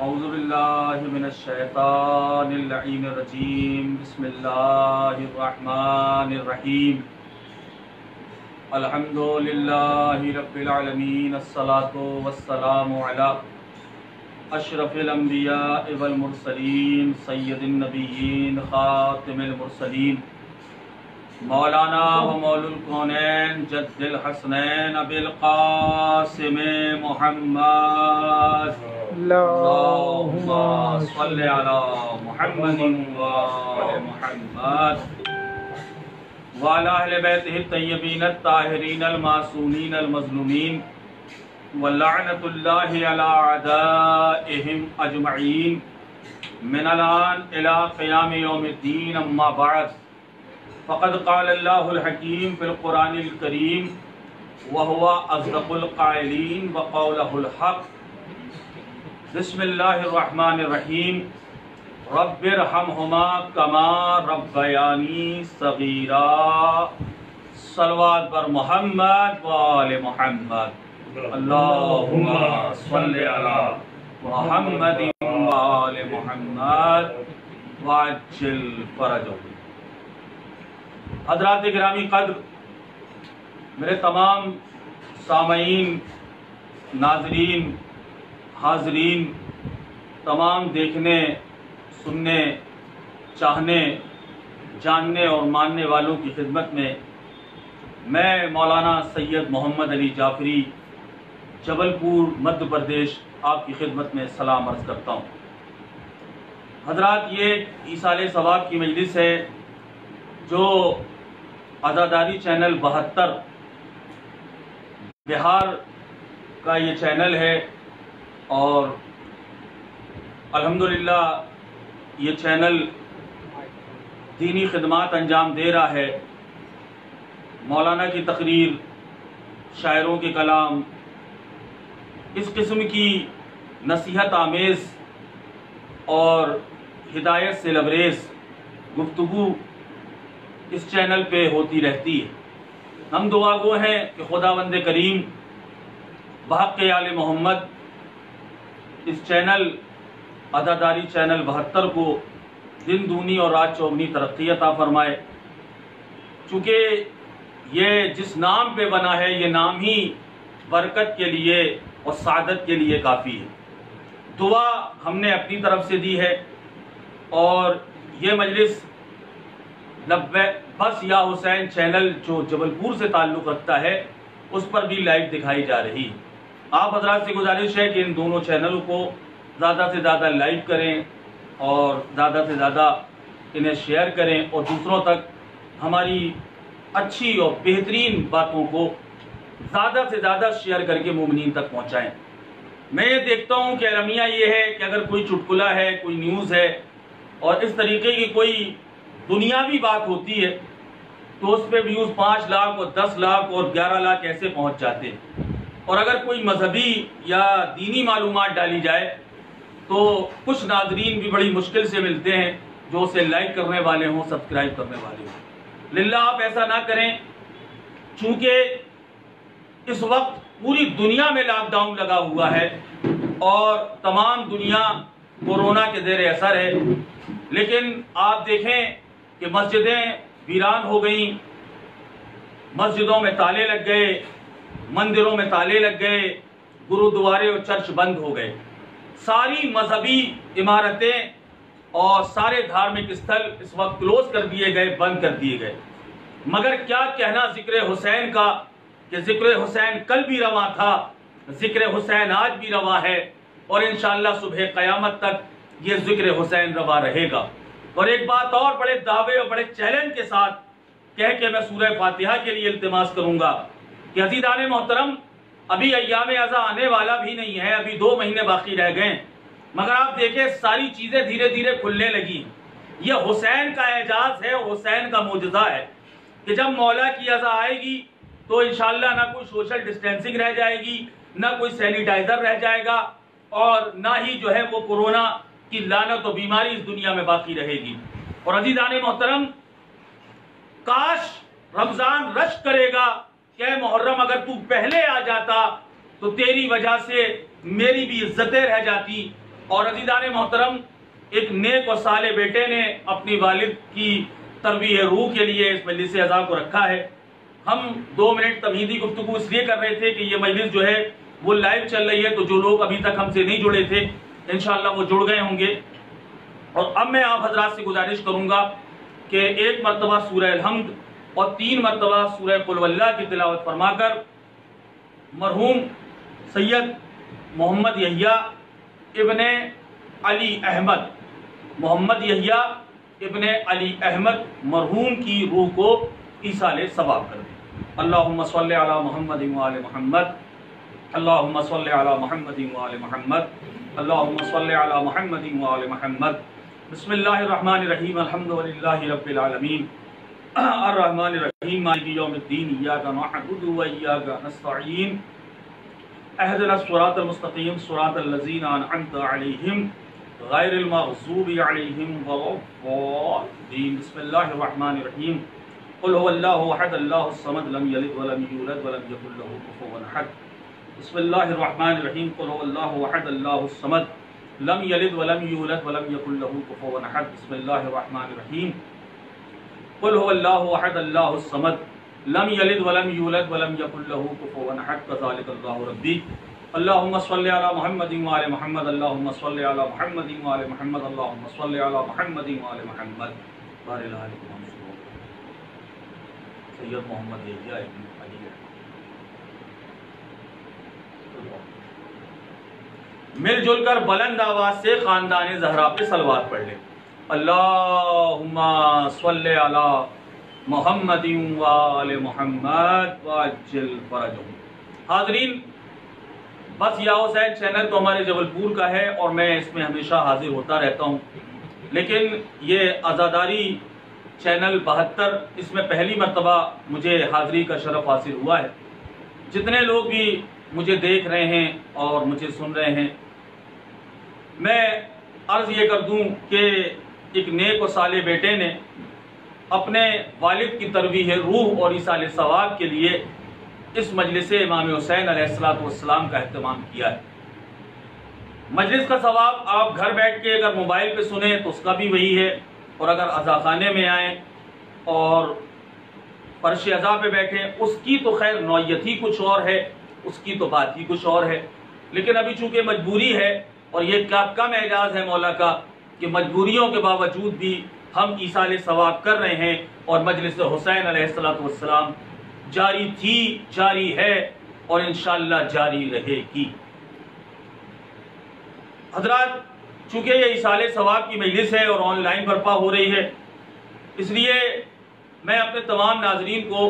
اعوذ باللہ من الشیطان اللعین الرجیم بسم اللہ الرحمن الرحیم الحمدللہ رب العالمین الصلاة والسلام علی اشرف الانبیاء والمرسلین سید النبیین خاتم المرسلین مولانا و مولا الکونین جد الحسنین ابی القاسم محمد اللہم صلی علی محمد وآل محمد وعلی اہل بیتہ الطیبین الطاہرین المعصومین المظلومین ولعنت اللہ علی اعدائہم اجمعین من الان الى قیام یوم الدین اما بعد فقد قال اللہ الحکیم فی القرآن الکریم وہو اصدق القائلین وقولہ الحق بسم اللہ الرحمن الرحیم رب ارحمہما کما ربیانی صغیرا صلوات بر محمد وآل محمد اللہم صلی علی محمد وآل محمد وعجل فرجہ۔ حضرات گرامی قدر، میرے تمام سامعین، ناظرین، حاضرین، تمام دیکھنے، سننے، چاہنے، جاننے اور ماننے والوں کی خدمت میں مولانا سید محمد علی جعفری جبل پور مدھیہ پردیش آپ کی خدمت میں سلام عرض کرتا ہوں۔ حضرات، یہ ایصال ثواب کی مجلس ہے جو عزاداری چینل 72 بہار کا یہ چینل ہے، اور الحمدللہ یہ چینل دینی خدمات انجام دے رہا ہے۔ مولانا کی تقریر، شاعروں کے کلام، اس قسم کی نصیحت آمیز اور ہدایت سے لبریز گفتگو اس چینل پہ ہوتی رہتی ہے۔ ہم دعا گو ہیں کہ خداوند کریم بحق آل محمد اس چینل عزاداری چینل 72 کو دن دونی اور رات چوگنی ترقی عطا فرمائے، چونکہ یہ جس نام پہ بنا ہے یہ نام ہی برکت کے لیے اور سعادت کے لیے کافی ہے۔ دعا ہم نے اپنی طرف سے دی ہے، اور یہ مجلس بس یا حسین چینل جو جبل پور سے تعلق رکھتا ہے اس پر بھی لائیو دکھائی جا رہی ہے۔ آپ حضرات سے گزارش ہے کہ ان دونوں چینلوں کو زیادہ سے زیادہ لائیو کریں اور زیادہ سے زیادہ انہیں شیئر کریں، اور دوسروں تک ہماری اچھی اور بہترین باتوں کو زیادہ سے زیادہ شیئر کر کے مومنین تک پہنچائیں۔ میں یہ دیکھتا ہوں کہ المیہ یہ ہے کہ اگر کوئی چٹکلا ہے، کوئی نیوز ہے اور اس طریقے کی کوئی دنیاوی بات ہوتی ہے تو اس پہ ویوز 5 لاکھ اور 10 لاکھ اور 11 لاکھ ایسے پہنچ جاتے ہیں، اور اگر کوئی مذہبی یا دینی معلومات ڈالی جائے تو کچھ ناظرین بھی بڑی مشکل سے ملتے ہیں جو اسے لائک کرنے والے ہوں، سبسکرائب کرنے والے ہوں۔ للہ آپ ایسا نہ کریں، چونکہ اس وقت پوری دنیا میں لاک ڈاؤن لگا ہوا ہے اور تمام دنیا کورونا کے زیر اثر ہے، لیکن آپ دیکھیں کہ مسجدیں ویران ہو گئیں، مسجدوں میں تالے لگ گئے، مندروں میں تالے لگ گئے، گرودوارے اور چرچ بند ہو گئے، ساری مذہبی عمارتیں اور سارے دھارمک استھل اس وقت کلوز کر دیے گئے، بند کر دیے گئے۔ مگر کیا کہنا ذکر حسین کا، کہ ذکر حسین کل بھی رواں تھا، ذکر حسین آج بھی رواں ہے، اور انشاءاللہ صبح قیامت تک یہ ذکر حسین رواں رہے گا۔ اور ایک بات اور بڑے دعوے اور بڑے چیلنج کے ساتھ کہہ کے میں سورہ فاتحہ کے لیے التماس کروں گا کہ عزیزان محترم، ابھی ایام عزا آنے والا بھی نہیں ہے، ابھی 2 مہینے باقی رہ گئے، مگر آپ دیکھیں ساری چیزیں دھیرے دھیرے کھلنے لگی۔ یہ حسین کا اعجاز ہے، حسین کا معجزہ ہے کہ جب مولا کی عزا آئے گی تو انشاءاللہ نہ کوئی سوشل ڈسٹینسنگ رہ جائے گی، نہ کوئی سینیٹائزر رہ جائے گا، اور نہ ہی جو ہے وہ کورونا کی لعنت و بیماری اس دنیا میں باقی رہے گی۔ اور عزیزان محترم، کاش رمضان رشک کرے گا کہ اے محرم اگر تو پہلے آ جاتا تو تیری وجہ سے میری بھی عزتیں رہ جاتی، اور عزیزان محترم، ایک نیک اور صالح بیٹے نے اپنی والد کی ترویح روح کے لیے اس مجلس اعزاز کو رکھا ہے۔ ہم 2 منٹ تمہیدی گفتگو اس لیے کر رہے تھے کہ یہ مجلس جو ہے وہ لائیو چل رہی ہے، تو جو لوگ ابھی تک ہم سے نہیں جڑے تھے انشاءاللہ وہ جڑ گئے ہوں گے۔ اور اب میں آپ حضرات سے گزارش کروں گا کہ 1 مرتبہ سورہ الحمد اور 3 مرتبہ سورہ قل واللہ کی تلاوت فرما کر مرحوم سید محمد یحییٰ ابن علی احمد ابن علی احمد مرحوم کی روح کو ایصال ثواب کر دیں۔ اللہم صلی علی محمد وآل محمد، اللہم صلی علی محمد وآل محمد، اللہم صلی علی محمد وآل محمد۔ بسم اللہ الرحمن الرحیم، الحمدللہ رب العالمین، الرحمن الرحیم، مالک یوم الدین، ایاک نعبد و ایاک نستعین، اہدنا الصراط المستقیم، صراط الذین انعمت علیہم غیر المغضوب علیہم ولا الضالین۔ بسم اللہ الرحمن الرحیم، قل هو اللہ احد اللہ الصمد لم یلد ولم یولد ولم یکن له کفوا احد۔ بسم اللہ الرحمن الرحیم، قل هو اللہ احد اللہ الصمد لم یلد ولم یولد ولم یکن له کفوا احد۔ بسم اللہ الرحمن الرحیم، قل هو اللہ احد اللہ الصمد لم یلد ولم یولد ولم یکن له کفوا احد، کذالک اللہ ربی۔ اللہم صلی علی محمد وآل محمد، اللہم صلی علی محمد وآل محمد، اللہم صلی علی محمد وآل محمد۔ بارک اللہ علیکم سید محمد یحییٰ ابن علی احمد۔ مل جل کر بلند آواز سے خاندان زہرا پہ صلوات پڑھ لیں۔ اللہم صلی علی محمد وآل محمد وعجل فرجہم۔ حاضرین، بس یا حسین چینل تو ہمارے جبل پور کا ہے اور میں اس میں ہمیشہ حاضر ہوتا رہتا ہوں، لیکن یہ عزاداری چینل 72 اس میں پہلی مرتبہ مجھے حاضری کا شرف حاصل ہوا ہے۔ جتنے لوگ بھی مجھے دیکھ رہے ہیں اور مجھے سن رہے ہیں، میں عرض یہ کر دوں کہ ایک نیک و صالح بیٹے نے اپنے والد کی ترویح روح اور ایصال ثواب کے لیے اس مجلس امام حسین علیہ السلام کا اہتمام کیا ہے۔ مجلس کا ثواب آپ گھر بیٹھ کے اگر موبائل پہ سنیں تو اس کا بھی وہی ہے، اور اگر عزاخانے میں آئیں اور فرش عزا پہ بیٹھیں اس کی تو خیر نوعیت ہی کچھ اور ہے، اس کی تو بات ہی کچھ اور ہے، لیکن ابھی چونکہ مجبوری ہے اور یہ کم اعجاز ہے مولا کا کہ مجبوریوں کے باوجود بھی ہم ایصال ثواب کر رہے ہیں، اور مجلس حسین علیہ السلام جاری تھی، جاری ہے اور انشاءاللہ جاری رہے گی۔ حضرات، چونکہ یہ ایصال ثواب کی مجلس ہے اور آن لائن برپا ہو رہی ہے، اس لیے میں اپنے تمام ناظرین کو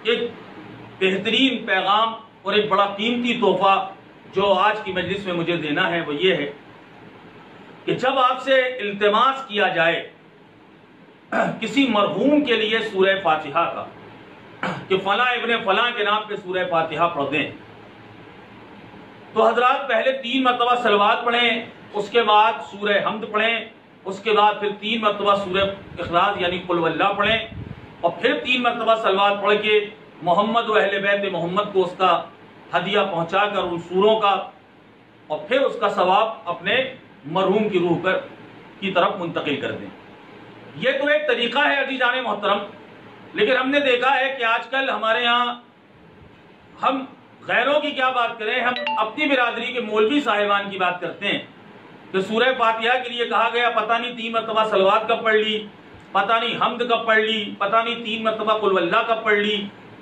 ایک بہترین پیغام اور ایک بڑا قیمتی تحفہ جو آج کی مجلس میں مجھے دینا ہے وہ یہ ہے کہ جب آپ سے التماس کیا جائے کسی مرحوم کے لیے سورہ فاتحہ کا کہ فلاں ابن فلاں کے نام پہ سورہ فاتحہ پڑھ دیں، تو حضرات پہلے 3 مرتبہ صلوات پڑھیں، اس کے بعد سورہ حمد پڑھیں، اس کے بعد پھر 3 مرتبہ سورہ اخلاص یعنی قل واللہ پڑھیں، اور پھر 3 مرتبہ صلوات پڑھ کے محمد و اہل بیت محمد کو اس کا ہدیہ پہنچا کر ان سوروں کا، اور پھر اس کا ثواب اپنے مرحوم کی روح کی طرف منتقل کر دیں۔ یہ تو ایک طریقہ ہے عزیزان محترم، لیکن ہم نے دیکھا ہے کہ آج کل ہمارے ہاں ہم غیروں کی کیا بات کریں، ہم اپنی برادری کے مولوی صاحبان کی بات کرتے ہیں کہ سورہ فاتحہ کے لیے کہا گیا پتہ نہیں 3 مرتبہ صلوات کب پڑھ لی، پتہ نہیں حمد کب پڑھ لی، پتہ نہیں 3 مرتبہ قل واللہ کب پڑھ لی،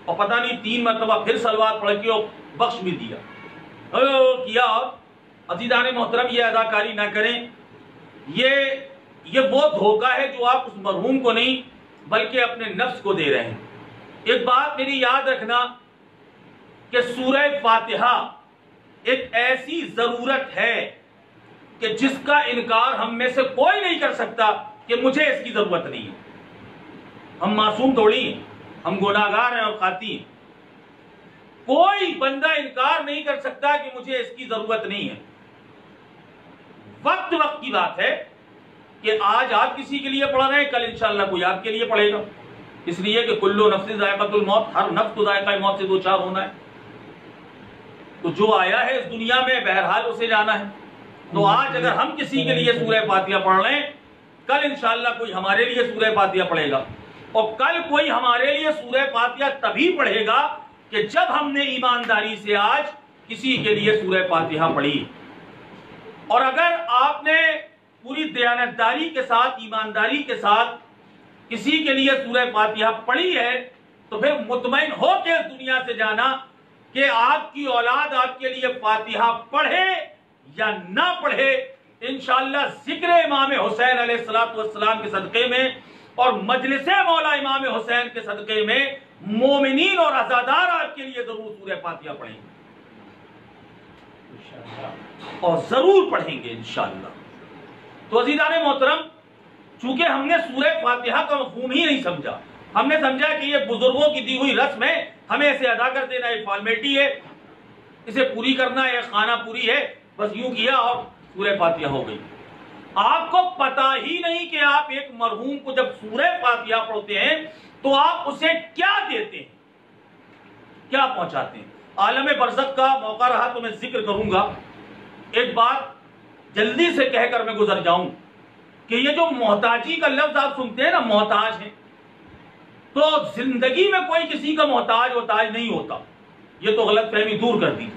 اور پتہ نہیں 3 مرتبہ پھر صلوات پڑھ کے بخش بھی دیا کیا۔ عزیزان محترم، یہ اداکاری نہ کریں، یہ وہ دھوکہ ہے جو آپ اس مرحوم کو نہیں بلکہ اپنے نفس کو دے رہے ہیں۔ ایک بات میری یاد رکھنا کہ سورہ فاتحہ ایک ایسی ضرورت ہے کہ جس کا انکار ہم میں سے کوئی نہیں کر سکتا کہ مجھے اس کی ضرورت نہیں ہے۔ ہم معصوم تھوڑی ہیں، ہم گناہگار ہیں اور خاطی ہیں۔ کوئی بندہ انکار نہیں کر سکتا کہ مجھے اس کی ضرورت نہیں ہے۔ وقت کی بات ہے کہ آج آپ کسی کے لیے پڑھ رہے ہیں، کل انشاءاللہ کوئی آپ کے لیے پڑھے گا، اس لیے کہ کلو نفس ذائقۃ الموت، ہر نفس کو ذائقہ موت سے دوچار ہونا ہے۔ تو جو آیا ہے اس دنیا میں بہرحال اسے جانا ہے، تو آج اگر ہم کسی کے لیے سورہ فاتحہ پڑھ لیں، کل انشاءاللہ کوئی ہمارے لیے سورہ فاتحہ پڑھے گا، اور کل کوئی ہمارے لیے سورہ فاتحہ تبھی پڑھے گا کہ جب ہم نے ایمانداری سے آج کسی کے لیے سورہ فاتحہ پڑھی۔ اور اگر آپ نے پوری دیانتداری کے ساتھ، ایمانداری کے ساتھ کسی کے لیے سورہ فاتحہ پڑھی ہے تو پھر مطمئن ہو کے اس دنیا سے جانا کہ آپ کی اولاد آپ کے لیے فاتحہ پڑھے یا نہ پڑھے، انشاءاللہ ذکر امام حسین علیہ السلام کے صدقے میں اور مجلس مولا امام حسین کے صدقے میں مومنین اور عزادار آپ کے لیے ضرور سورہ فاتحہ پڑھیں گے، اور ضرور پڑھیں گے انشاءاللہ۔ تو عزیزان محترم، چونکہ ہم نے سورہ فاتحہ کا مفہوم ہی نہیں سمجھا، ہم نے سمجھا کہ یہ بزرگوں کی دی ہوئی رسم ہے، ہمیں اسے ادا کر دینا، ایک فارمیلٹی ہے، اسے پوری کرنا ہے، خانہ پوری ہے، بس یوں کیا اور سورہ فاتحہ ہو گئی۔ آپ کو پتا ہی نہیں کہ آپ ایک مرحوم کو جب سورہ فاتحہ پڑھتے ہیں تو آپ اسے کیا دیتے ہیں، کیا پہنچاتے ہیں۔ عالم برزخ کا موقع رہا تو میں ذکر کروں گا، ایک بات جلدی سے کہہ کر میں گزر جاؤں کہ یہ جو محتاجی کا لفظ آپ سنتے ہیں نا، محتاج ہیں، تو زندگی میں کوئی کسی کا محتاج نہیں ہوتا، یہ تو غلط فہمی دور کر دی۔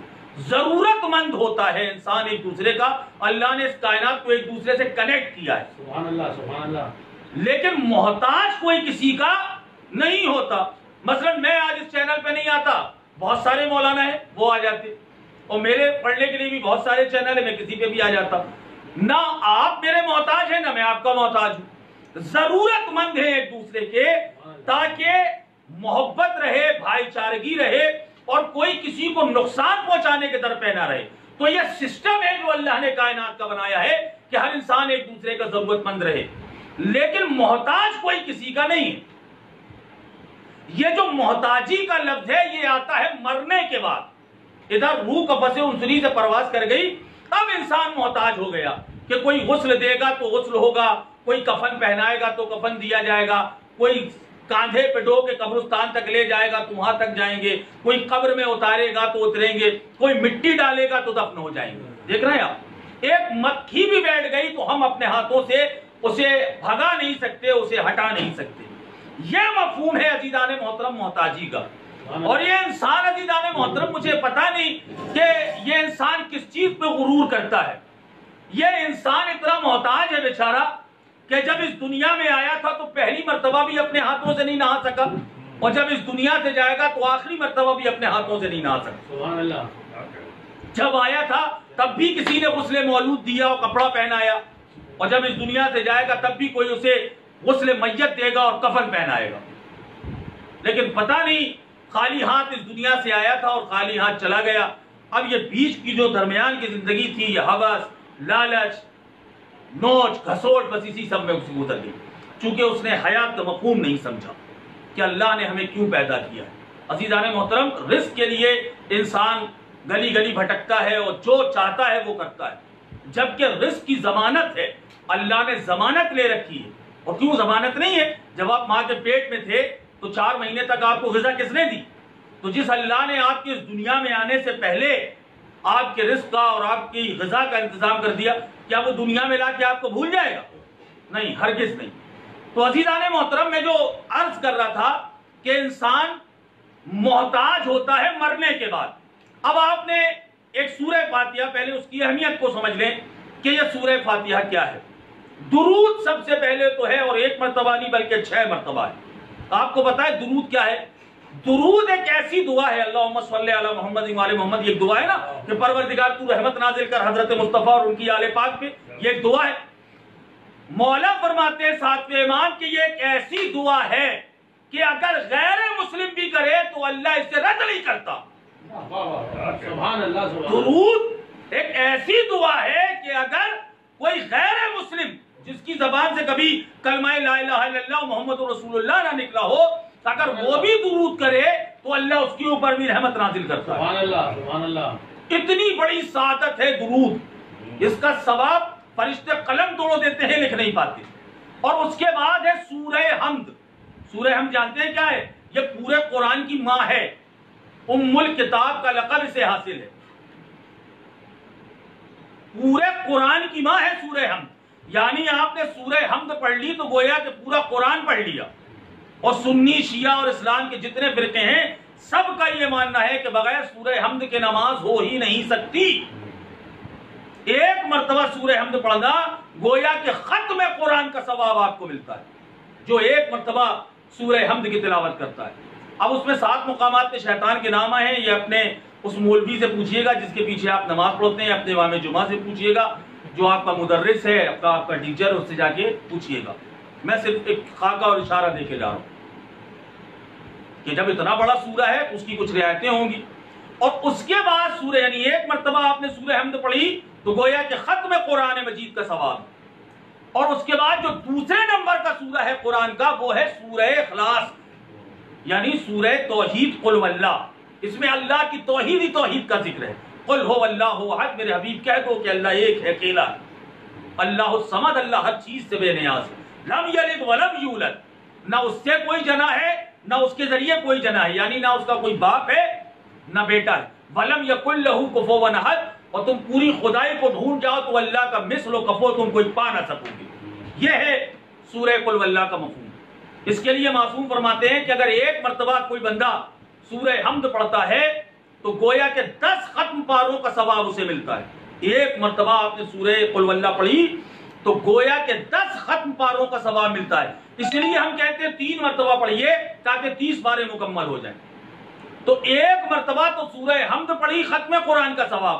ضرورت مند ہوتا ہے انسان ایک دوسرے کا، اللہ نے اس کائنات کو ایک دوسرے سے کنیکٹ کیا ہے، سبحان اللہ سبحان اللہ، لیکن محتاج کوئی کسی کا نہیں ہوتا۔ مثلا میں آج اس چینل پہ نہیں آتا، بہت سارے مولانا ہیں وہ آ جاتے، اور میرے پڑھنے کے لیے بھی بہت سارے چینل ہیں، میں کسی پہ بھی آ جاتا۔ نہ آپ میرے محتاج ہیں نہ میں آپ کا محتاج ہوں، ضرورت مند ہیں ایک دوسرے کے، تاکہ محبت رہے، بھائی چارگی رہے، اور کوئی کسی کو نقصان پہنچانے کے در پہ نہ رہے۔ تو یہ سسٹم ہے جو اللہ نے کائنات کا بنایا ہے کہ ہر انسان ایک دوسرے کا ضرورت مند رہے، لیکن محتاج کوئی کسی کا نہیں ہے۔ یہ جو محتاجی کا لفظ ہے یہ آتا ہے مرنے کے بعد، ادھر روح قفس عنصری سے پرواز کر گئی، اب انسان محتاج ہو گیا کہ کوئی غسل دے گا تو غسل ہوگا، کوئی کفن پہنائے گا تو کفن دیا جائے گا، کوئی کاندھے پہ ڈو کے قبرستان تک لے جائے گا تو وہاں تک جائیں گے، کوئی قبر میں اتارے گا تو اتریں گے، کوئی مٹی ڈالے گا تو دفن ہو جائیں گے۔ دیکھ رہے ہیں آپ، ایک مکھی بھی بیٹھ گئی تو ہم اپنے ہاتھوں سے اسے بھگا نہیں سکتے، اسے ہٹا نہیں سکتے۔ یہ مفہوم ہے عزیزان محترم محتاجی کا، اور یہ انسان عزیزان محترم، مجھے پتا نہیں کہ یہ انسان کس چیز پہ غرور کرتا ہے۔ یہ انسان اتنا محتاج ہے بیچارہ کہ جب اس دنیا میں آیا تھا تو پہلی مرتبہ بھی اپنے ہاتھوں سے نہیں نہا سکا، اور جب اس دنیا سے جائے گا تو آخری مرتبہ بھی اپنے ہاتھوں سے نہیں نہا سکا۔ سبحان اللہ، جب آیا تھا تب بھی کسی نے غسل مولود دیا اور کپڑا پہنایا، اور جب اس دنیا سے جائے گا تب بھی کوئی اسے غسل میت دے گا اور کفن پہنائے گا۔ لیکن پتہ نہیں خالی ہاتھ اس دنیا سے آیا تھا اور خالی ہاتھ چلا گیا۔ اب یہ بیچ کی جو درمیان کی زندگی تھی، یہ ہوس، لالچ، نوچ گھسوٹ، بس اسی سب میں اسے گزر گئی، چونکہ اس نے حیات کا مفہوم نہیں سمجھا کہ اللہ نے ہمیں کیوں پیدا کیا ہے۔ عزیزان محترم، رزق کے لیے انسان گلی گلی بھٹکتا ہے اور جو چاہتا ہے وہ کرتا ہے، جبکہ رزق کی ضمانت ہے، اللہ نے ضمانت لے رکھی ہے۔ اور کیوں ضمانت نہیں ہے؟ جب آپ ماں کے پیٹ میں تھے تو 4 مہینے تک آپ کو غذا کس نے دی؟ تو جس اللہ نے آپ کی اس دنیا میں آنے سے پہلے آپ کے رزق کا اور آپ کی غذا کا انتظام کر دیا، کیا وہ دنیا میں لا کے آپ کو بھول جائے گا؟ نہیں، ہرگز نہیں۔ تو عزیزان محترم، میں جو عرض کر رہا تھا کہ انسان محتاج ہوتا ہے مرنے کے بعد۔ اب آپ نے ایک سورہ فاتحہ، پہلے اس کی اہمیت کو سمجھ لیں کہ یہ سورہ فاتحہ کیا ہے۔ درود سب سے پہلے تو ہے، اور 1 مرتبہ نہیں بلکہ 6 مرتبہ ہے۔ آپ کو پتا ہے درود کیا ہے؟ درود ایک ایسی دعا ہے، اللہم صلی علی محمد و آل محمد، یہ ایک دعا ہے نا کہ پروردگار تو رحمت نازل کر حضرت مصطفیٰ اور ان کی آل پاک پہ، یہ ایک دعا ہے۔ مولا فرماتے ہیں 7ویں امام کہ یہ ایک ایسی دعا ہے کہ اگر غیر مسلم بھی کرے تو اللہ اسے رد نہیں کرتا۔ سبحان اللہ، درود ایک ایسی دعا ہے کہ اگر کوئی غیر مسلم جس کی زبان سے کبھی کلمہ لا الہ الا اللہ محمد رسول اللہ نہ نکلا ہو، اگر وہ بھی درود کرے تو اللہ اس کے اوپر بھی رحمت نازل کرتا ہے۔ سبحان اللہ سبحان اللہ، اتنی بڑی سعادت ہے درود، اس کا ثواب فرشتے قلم توڑ دیتے ہیں، لکھ نہیں پاتے۔ اور اس کے بعد ہے سورہ حمد۔ سورہ حمد جانتے ہیں کیا ہے؟ یہ پورے قرآن کی ماں ہے، ام الکتاب کا لقب اسے حاصل ہے۔ پورے قرآن کی ماں ہے سورہ حمد، یعنی آپ نے سورہ حمد پڑھ لی تو گویا کہ پورا قرآن پڑھ لیا۔ اور سنی، شیعہ اور اسلام کے جتنے فرقے ہیں سب کا یہ ماننا ہے کہ بغیر سورہ حمد کے نماز ہو ہی نہیں سکتی۔ ایک مرتبہ سورہ حمد پڑھنا گویا کہ ختم قرآن کا ثواب آپ کو ملتا ہے، جو ایک مرتبہ سورہ حمد کی تلاوت کرتا ہے۔ اب اس میں 7 مقامات پہ شیطان کے نام آئے ہیں، یہ اپنے اس مولوی سے پوچھیے گا جس کے پیچھے آپ نماز پڑھتے ہیں، اپنے امام جمعہ سے پوچھیے گا، جو آپ کا مدرس ہے، آپ کا ٹیچر، اس سے جا کے پوچھیے گا۔ میں صرف ایک خاکہ اور اشارہ دے کے جا رہا ہوں کہ جب اتنا بڑا سورہ ہے اس کی کچھ رعایتیں ہوں گی۔ اور اس کے بعد سورہ، یعنی ایک مرتبہ آپ نے سورہ حمد پڑھی تو گویا کہ ختم قرآن مجید کا ثواب۔ اور اس کے بعد جو دوسرے نمبر کا سورہ ہے قرآن کا وہ ہے سورہ اخلاص، یعنی سورہ توحید، قل واللہ۔ اس میں اللہ کی توحید کا ذکر ہے۔ قل ہو اللہ احد، میرے حبیب کہہ دو کہ اللہ ایک ہے، اکیلا ہے، اللہ الصمد، اللہ ہر چیز سے بے نیاز ہے، لم یلد ولم یولد، نہ اس سے کوئی جنا ہے نہ اس کے ذریعے کوئی جنا ہے، یعنی نہ اس کا کوئی باپ ہے نہ بیٹا ہے، ولم یکن لہ کفوا احد، اور تم پوری خدائی کو ڈھونڈ جاؤ تو اللہ کا مثل و کفو تم کوئی پا نہ سکو گے۔ یہ ہے سورہ قل واللہ کا مفہوم۔ اس کے لیے معصوم فرماتے ہیں کہ اگر ایک مرتبہ کوئی بندہ سورہ حمد پڑھتا ہے تو گویا کہ 10 ختم پاروں کا ثواب اسے ملتا ہے۔ ایک مرتبہ آپ نے سورہ قل واللہ پڑھی تو گویا کہ 10 ختم پاروں کا ثواب ملتا ہے۔ اس لیے ہم کہتے ہیں 3 مرتبہ پڑھیے تاکہ 30 پارے مکمل ہو جائیں۔ تو ایک مرتبہ تو سورہ حمد پڑھی، ختم قرآن کا ثواب،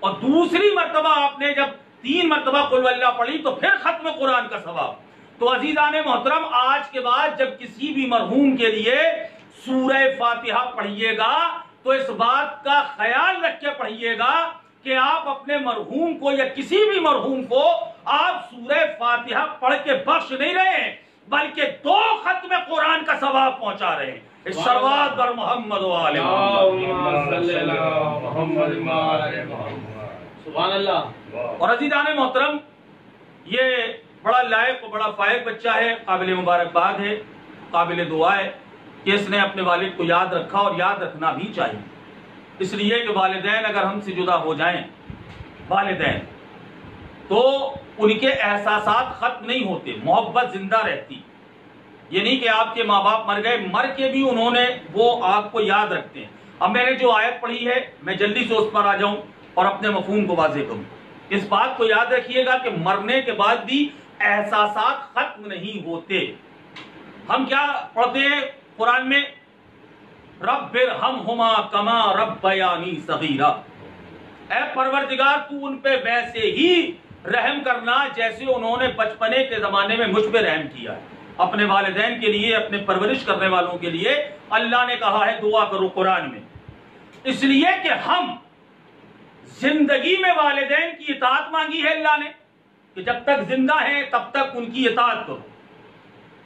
اور دوسری مرتبہ آپ نے جب 3 مرتبہ قل واللہ پڑھی تو پھر ختم قرآن کا ثواب۔ تو عزیزان محترم، آج کے بعد جب کسی بھی مرحوم کے لیے سورہ فاتحہ پڑھیے گا تو اس بات کا خیال رکھ کے پڑھیے گا کہ آپ اپنے مرحوم کو یا کسی بھی مرحوم کو آپ سورہ فاتحہ پڑھ کے بخش نہیں رہے ہیں بلکہ 2 ختم قرآن کا ثواب پہنچا رہے ہیں۔ صلوات بر محمد و آل محمد۔ سبحان اللہ۔ اور عزیزان محترم، یہ بڑا لائق و بڑا فائق بچہ ہے، قابل مبارکباد ہے، قابل دعا ہے کہ اس نے اپنے والد کو یاد رکھا، اور یاد رکھنا بھی چاہیے، اس لیے کہ والدین اگر ہم سے جدا ہو جائیں والدین تو ان کے احساسات ختم نہیں ہوتے، محبت زندہ رہتی۔ یہ نہیں کہ آپ کے ماں باپ مر گئے، مر کے بھی انہوں نے وہ آپ کو یاد رکھتے ہیں۔ اب میں نے جو آیت پڑھی ہے میں جلدی سے اس پر آ جاؤں اور اپنے مفہوم کو واضح کروں۔ اس بات کو یاد رکھیے گا کہ مرنے کے بعد بھی احساسات ختم نہیں ہوتے۔ ہم کیا پڑھتے ہیں قرآن میں؟ رب ارحمہما کما ربیانی صغیرا، اے پروردگار تو ان پہ ویسے ہی رحم کرنا جیسے انہوں نے بچپنے کے زمانے میں مجھ پہ رحم کیا ہے۔ اپنے والدین کے لیے، اپنے پرورش کرنے والوں کے لیے اللہ نے کہا ہے دعا کرو قرآن میں، اس لیے کہ ہم زندگی میں والدین کی اطاعت مانگی ہے اللہ نے کہ جب تک زندہ ہیں تب تک ان کی اطاعت کرو،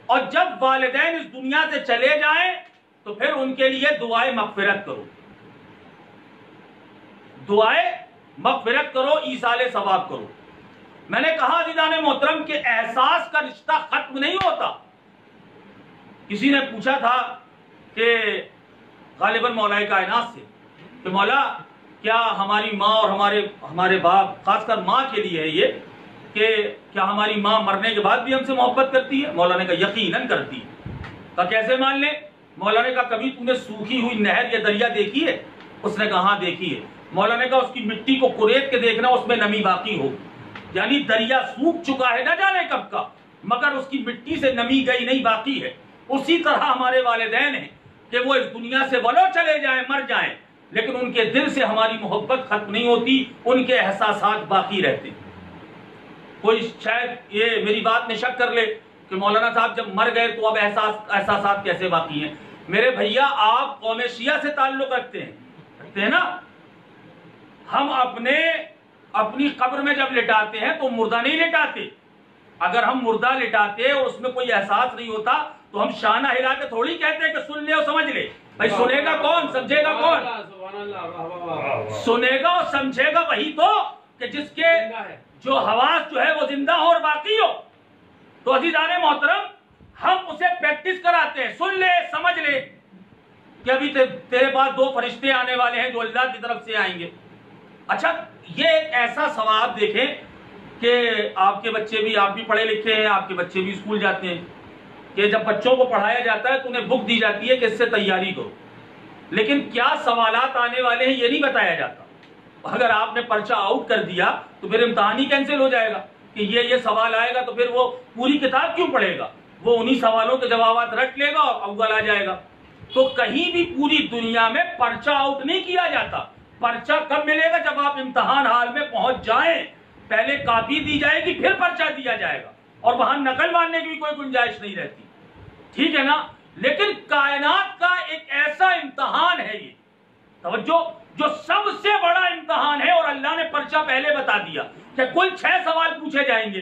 اور جب والدین اس دنیا سے چلے جائیں تو پھر ان کے لیے دعائے مغفرت کرو، دعائے مغفرت کرو، ایصال ثواب کرو۔ میں نے کہا عزیزان محترم کہ احساس کا رشتہ ختم نہیں ہوتا۔ کسی نے پوچھا تھا کہ غالباً مولا کائنات سے کہ مولا کیا ہماری ماں اور ہمارے باپ، خاص کر ماں کے لیے ہے یہ، کہ کیا ہماری ماں مرنے کے بعد بھی ہم سے محبت کرتی ہے؟ مولا نے کہا یقیناً کرتی ہے۔ کہا کیسے مان لیں؟ مولا نے کہا کبھی تم نے سوکھی ہوئی نہر یا دریا دیکھی ہے؟ اس نے کہا ہاں دیکھی ہے۔ مولا نے کہا اس کی مٹی کو کریت کے دیکھنا، اس میں نمی باقی ہو، یعنی دریا سوکھ چکا ہے نہ جانے کب کا، مگر اس کی مٹی سے نمی گئی نہیں، باقی ہے۔ اسی طرح ہمارے والدین ہیں کہ وہ اس دنیا سے ولو چلے جائیں، مر جائیں، لیکن ان کے دل سے ہماری محبت ختم نہیں ہوتی، ان کے احساسات باقی رہتے۔ کوئی شاید یہ میری بات میں شک کر لے کہ مولانا صاحب جب مر گئے تو اب احساسات کیسے باقی ہیں؟ میرے بھیا آپ قوم شیعہ سے تعلق رکھتے ہیں نا؟ ہم اپنی قبر میں جب لٹاتے ہیں تو مردہ نہیں لٹاتے۔ اگر ہم مردہ لٹاتے اور اس میں کوئی احساس نہیں ہوتا تو ہم شانہ ہلا کے تھوڑی کہتے ہیں کہ سن لے اور سمجھ لے۔ بھائی سنے گا کون، سمجھے گا کون؟ سنے گا اور سمجھے گا وہی تو کہ جس کے جو حواس جو ہے وہ زندہ ہو اور باقی ہو۔ تو عزیزان محترم، ہم اسے پریکٹس کراتے ہیں، سن لے سمجھ لے کہ ابھی تیرے پاس 2 فرشتے آنے والے ہیں جو اللہ کی طرف سے آئیں گے، اچھا یہ ایک ایسا ثواب دیکھیں کہ آپ کے بچے بھی، آپ بھی پڑھے لکھے ہیں، آپ کے بچے بھی اسکول جاتے ہیں، کہ جب بچوں کو پڑھایا جاتا ہے تو انہیں بک دی جاتی ہے کہ اس سے تیاری کرو، لیکن کیا سوالات آنے والے ہیں یہ نہیں بتایا جاتا۔ اگر آپ نے پرچہ آؤٹ کر دیا تو پھر امتحان ہی کینسل ہو جائے گا کہ یہ سوال آئے گا، تو پھر وہ پوری کتاب کیوں پڑھے گا؟ وہ انہی سوالوں کے جوابات رٹ لے گا اور اول آ جائے گا۔ تو کہیں بھی پوری دنیا میں پرچہ آؤٹ نہیں کیا جاتا۔ پرچہ کب ملے گا؟ جب آپ امتحان ہال میں پہنچ جائیں، پہلے کاپی دی جائے گی پھر پرچہ دیا جائے گا، اور وہاں نقل مارنے کی بھی کوئی گنجائش نہیں رہتی، ٹھیک ہے نا؟ لیکن کائنات کا ایک ایسا امتحان ہے یہ، توجہ، جو سب سے بڑا امتحان ہے، اور اللہ نے پرچہ پہلے بتا دیا کہ کل 6 سوال پوچھے جائیں گے۔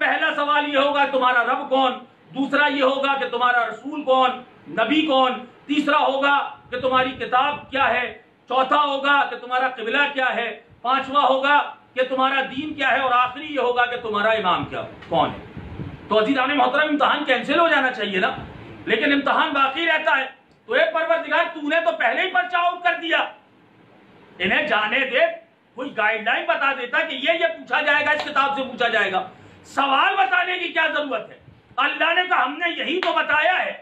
پہلا سوال یہ ہوگا تمہارا رب کون، دوسرا یہ ہوگا کہ تمہارا رسول کون، نبی کون، تیسرا ہوگا کہ تمہاری کتاب کیا ہے، چوتھا ہوگا کہ تمہارا قبلہ کیا ہے، پانچواں ہوگا کہ تمہارا دین کیا ہے، اور آخری یہ ہوگا کہ تمہارا امام کون ہے۔ تو عزیزان محترم امتحان کینسل ہو جانا چاہیے نا، لیکن امتحان باقی رہتا ہے۔ تو اے پروردگار تو نے تو پہلے ہی پرچہ آؤٹ کر دیا، انہیں جانے دے، کوئی گائیڈ لائن بتا دیتا کہ یہ پوچھا جائے گا، اس کتاب سے پوچھا جائے گا، سوال بتانے کی کیا ضرورت ہے؟ اللہ نے کہا ہم نے یہی تو بتایا ہے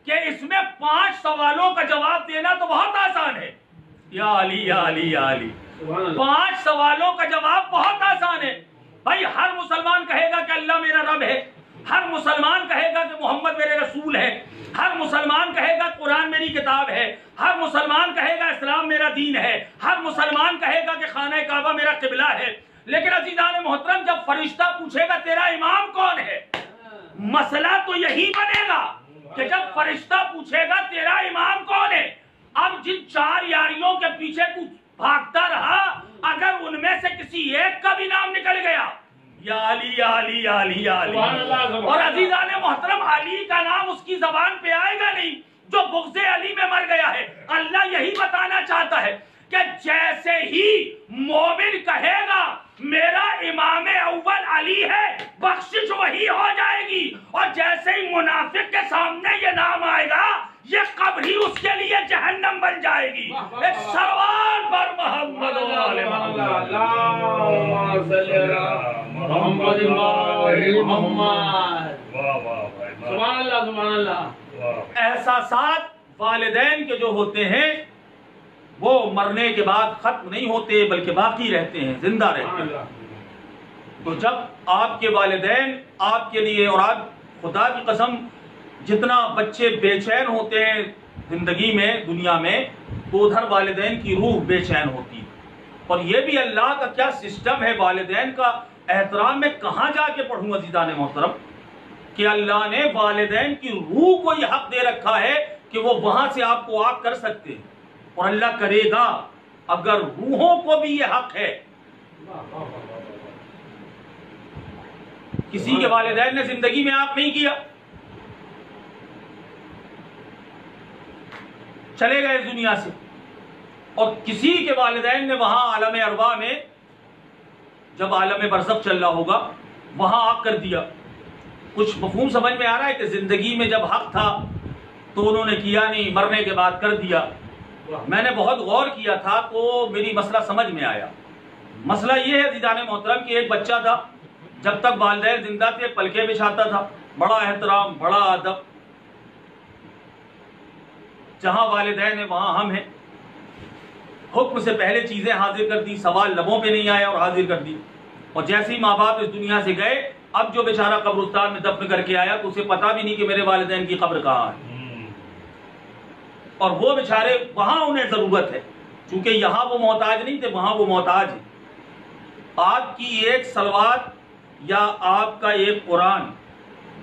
کہ اس میں 5 سوالوں کا جواب دینا تو بہت آسان ہے۔ یا علی یا علی یا علی، 5 سوالوں کا جواب بہت آسان ہے۔ بھائی ہر مسلمان کہے گا کہ اللہ میرا رب ہے، ہر مسلمان کہے گا کہ محمد میرے رسول ہے، ہر مسلمان کہے گا قرآن میری کتاب ہے، ہر مسلمان کہے گا اسلام میرا دین ہے، ہر مسلمان کہے گا کہ خانہ کعبہ میرا قبلہ ہے۔ لیکن عزیزان محترم جب فرشتہ پوچھے گا تیرا امام کون ہے، مسئلہ تو یہی بنے گا کہ جب فرشتہ پوچھے گا تیرا امام کون ہے، اب جن 4 یاریوں کے پیچھے تو بھاگتا رہا، اگر ان میں سے کسی ایک کا بھی نام نکل گیا، یا علی یا علی یا علی یا علی، اور عزیزان محترم علی کا نام اس کی زبان پہ آئے گا نہیں جو بغض علی میں مر گیا ہے۔ اللہ یہی بتانا چاہتا ہے کہ جیسے ہی مومن کہے گا میرا امام اول علی ہے، بخشش وہی ہو جائے گی، اور جیسے ہی منافق کے سامنے یہ نام آئے گا یہ قبر ہی اس کے لیے جہنم بن جائے گی۔ ایک سوال پر محمد محمد سبحان اللہ سبحان اللہ۔ احساسات والدین کے جو ہوتے ہیں وہ مرنے کے بعد ختم نہیں ہوتے بلکہ باقی رہتے ہیں، زندہ رہتے ہیں۔ تو جب آپ کے والدین آپ کے لیے، اور آپ خدا کی قسم جتنا بچے بے چین ہوتے ہیں زندگی میں، دنیا میں، تو ادھر والدین کی روح بے چین ہوتی ہے۔ اور یہ بھی اللہ کا کیا سسٹم ہے، والدین کا احترام میں کہاں جا کے پڑھوں عزیزان محترم، کہ اللہ نے والدین کی روح کو یہ حق دے رکھا ہے کہ وہ وہاں سے آپ کو آگ کر سکتے ہیں، اور اللہ کرے گا اگر روحوں کو بھی یہ حق ہے۔ کسی کے والدین نے زندگی میں آگ نہیں کیا، چلے گئے اس دنیا سے، اور کسی کے والدین نے وہاں عالم ارواح میں جب عالم برزخ چل رہا ہوگا وہاں آگ کر دیا۔ کچھ مفہوم سمجھ میں آ رہا ہے کہ زندگی میں جب حق تھا تو انہوں نے کیا نہیں، مرنے کے بعد کر دیا۔ میں نے بہت غور کیا تھا تو میری مسئلہ سمجھ میں آیا۔ مسئلہ یہ ہے عزیزان محترم کہ ایک بچہ تھا، جب تک والدین زندہ تھے پلکیں بچھاتا تھا، بڑا احترام، بڑا ادب، جہاں والدین ہیں وہاں ہم ہیں، حکم سے پہلے چیزیں حاضر کر دی، سوال لبوں پہ نہیں آیا اور حاضر کر دی۔ اور جیسے ہی ماں باپ اس دنیا سے گئے، اب جو بیچارہ قبرستان میں دفن کر کے آیا تو اسے پتا بھی نہیں کہ میرے والدین کی قبر کہاں ہے، اور وہ بیچارے وہاں انہیں ضرورت ہے، چونکہ یہاں وہ محتاج نہیں تھے، وہاں وہ محتاج ہیں۔ آپ کی ایک صلوات یا آپ کا ایک قرآن،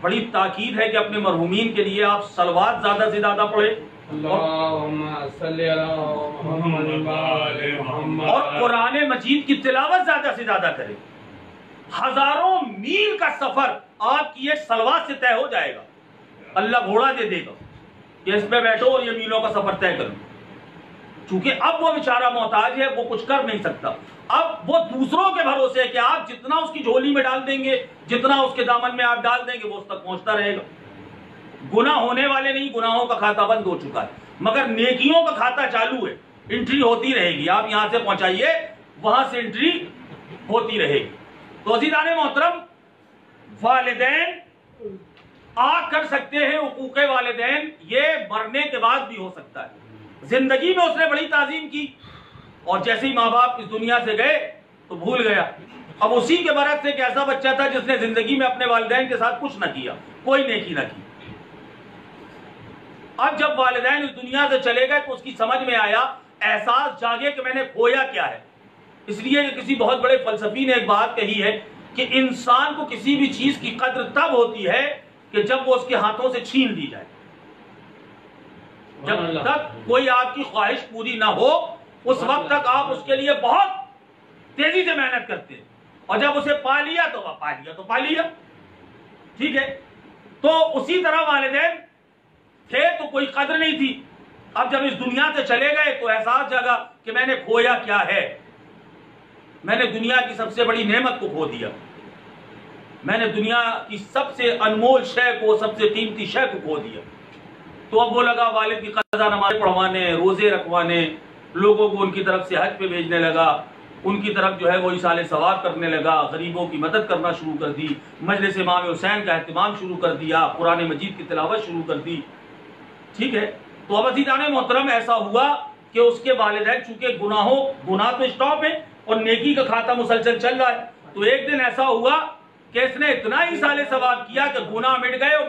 بڑی تاکید ہے کہ اپنے مرحومین کے لیے آپ صلوات زیادہ سے زیادہ پڑھیں، اور قرآن مجید کی تلاوت زیادہ سے زیادہ کریں۔ ہزاروں میل کا سفر آپ کی ایک صلوات سے طے ہو جائے گا، اللہ گھوڑا دے دے گا کہ اس پہ بیٹھو اور یہ میلوں کا سفر طے کرو، چونکہ اب وہ بیچارہ محتاج ہے، وہ کچھ کر نہیں سکتا۔ اب وہ دوسروں کے بھروسے ہے کہ آپ جتنا اس کی جھولی میں ڈال دیں گے، جتنا اس کے دامن میں آپ ڈال دیں گے، وہ اس تک پہنچتا رہے گا۔ گناہ ہونے والے نہیں، گناہوں کا کھاتہ بند ہو چکا ہے، مگر نیکیوں کا کھاتہ چالو ہے، انٹری ہوتی رہے گی۔ آپ یہاں سے پہنچائیے وہاں سے انٹری ہوتی رہے گی. تو عزیزان محترم، والدین آگ کر سکتے ہیں، حقوق والدین یہ مرنے کے بعد بھی ہو سکتا ہے. زندگی میں اس نے بڑی تعظیم کی اور جیسے ہی ماں باپ اس دنیا سے گئے تو بھول گیا. اب اسی کے برعکس ایک ایسا بچہ تھا جس نے زندگی میں اپنے والدین کے ساتھ کچھ نہ کیا، کوئی نیکی نہ کی. اب جب والدین اس دنیا سے چلے گئے تو اس کی سمجھ میں آیا، احساس جاگے کہ میں نے کھویا کیا ہے. اس لیے کسی بہت بڑے فلسفی نے ایک بات کہی ہے کہ انسان کو کسی بھی چیز کی قدر تب ہوتی ہے کہ جب وہ اس کے ہاتھوں سے چھین لی جائے. جب تک کوئی آپ کی خواہش پوری نہ ہو اس وقت تک آپ اس کے لیے بہت تیزی سے محنت کرتے ہیں، اور جب اسے پا لیا تو پا لیا. ٹھیک ہے، تو اسی طرح والدین تھے تو کوئی قدر نہیں تھی. اب جب اس دنیا سے چلے گئے تو احساس جاگا کہ میں نے کھویا کیا ہے. میں نے دنیا کی سب سے بڑی نعمت کو کھو دیا، میں نے دنیا کی سب سے انمول شے کو، سب سے قیمتی شے کو کھو دیا. تو اب وہ لگا والد کی قضا نماز پڑھوانے، روزے رکھوانے، لوگوں کو ان کی طرف سے حج پہ بھیجنے لگا، ان کی طرف جو ہے وہ ایصال ثواب کرنے لگا، غریبوں کی مدد کرنا شروع کر دی، مجلس امام حسین کا اہتمام شروع کر دیا، قرآن مجید کی تلاوت شروع کر دی. ٹھیک ہے، تو اب عزیزان محترم ایسا ہوا کہ اس کے والدین چونکہ گناہ تو اسٹاپ ہے اور نیکی کا کھاتا مسلسل چل رہا ہے. تو ایک دن ایسا ہوا کہ اس نے اتنا ایصال ثواب کیا کہ گناہ مٹ گئے اور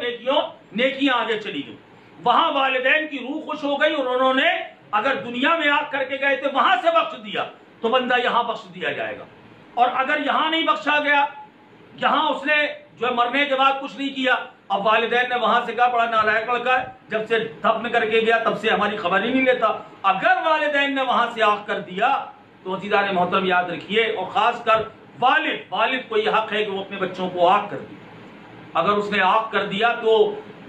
نیکیاں آگے چلی گئی. وہاں والدین کی روح خوش ہو گئی اور انہوں نے اگر دنیا میں آگ کر کے گئے تھے وہاں سے بخش دیا تو بندہ یہاں بخش دیا جائے گا، اور اگر یہاں نہیں بخشا گیا، یہاں اس نے جو ہے مرنے کے بعد کچھ نہیں کیا، اب والدین نے وہاں سے کہا بڑا نالائق لڑکا ہے، جب سے دفن کر کے گیا تب سے ہماری خبر ہی نہیں لیتا. اگر والدین نے وہاں سے آگ کر دیا تو عزیزان محترم یاد رکھیے، اور خاص کر والد کو یہ حق ہے کہ وہ اپنے بچوں کو آگ کر دے. اگر اس نے آگ کر دیا تو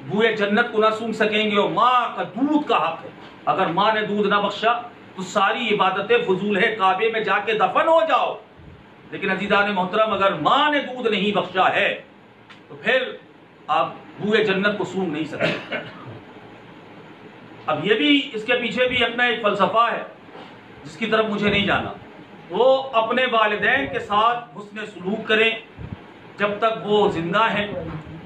بوئے جنت کو نہ سونگھ سکیں گے، اور ماں کا دودھ کا حق ہے. اگر ماں نے دودھ نہ بخشا تو ساری عبادتیں فضول ہے، کعبے میں جا کے دفن ہو جاؤ. لیکن عزیزان محترم اگر ماں نے دودھ نہیں بخشا ہے تو پھر آپ بوئے جنت کو سونگھ نہیں سکتے. اب یہ بھی اس کے پیچھے بھی اپنا ایک فلسفہ ہے جس کی طرف مجھے نہیں جانا. وہ اپنے والدین کے ساتھ حسن سلوک کریں جب تک وہ زندہ ہیں،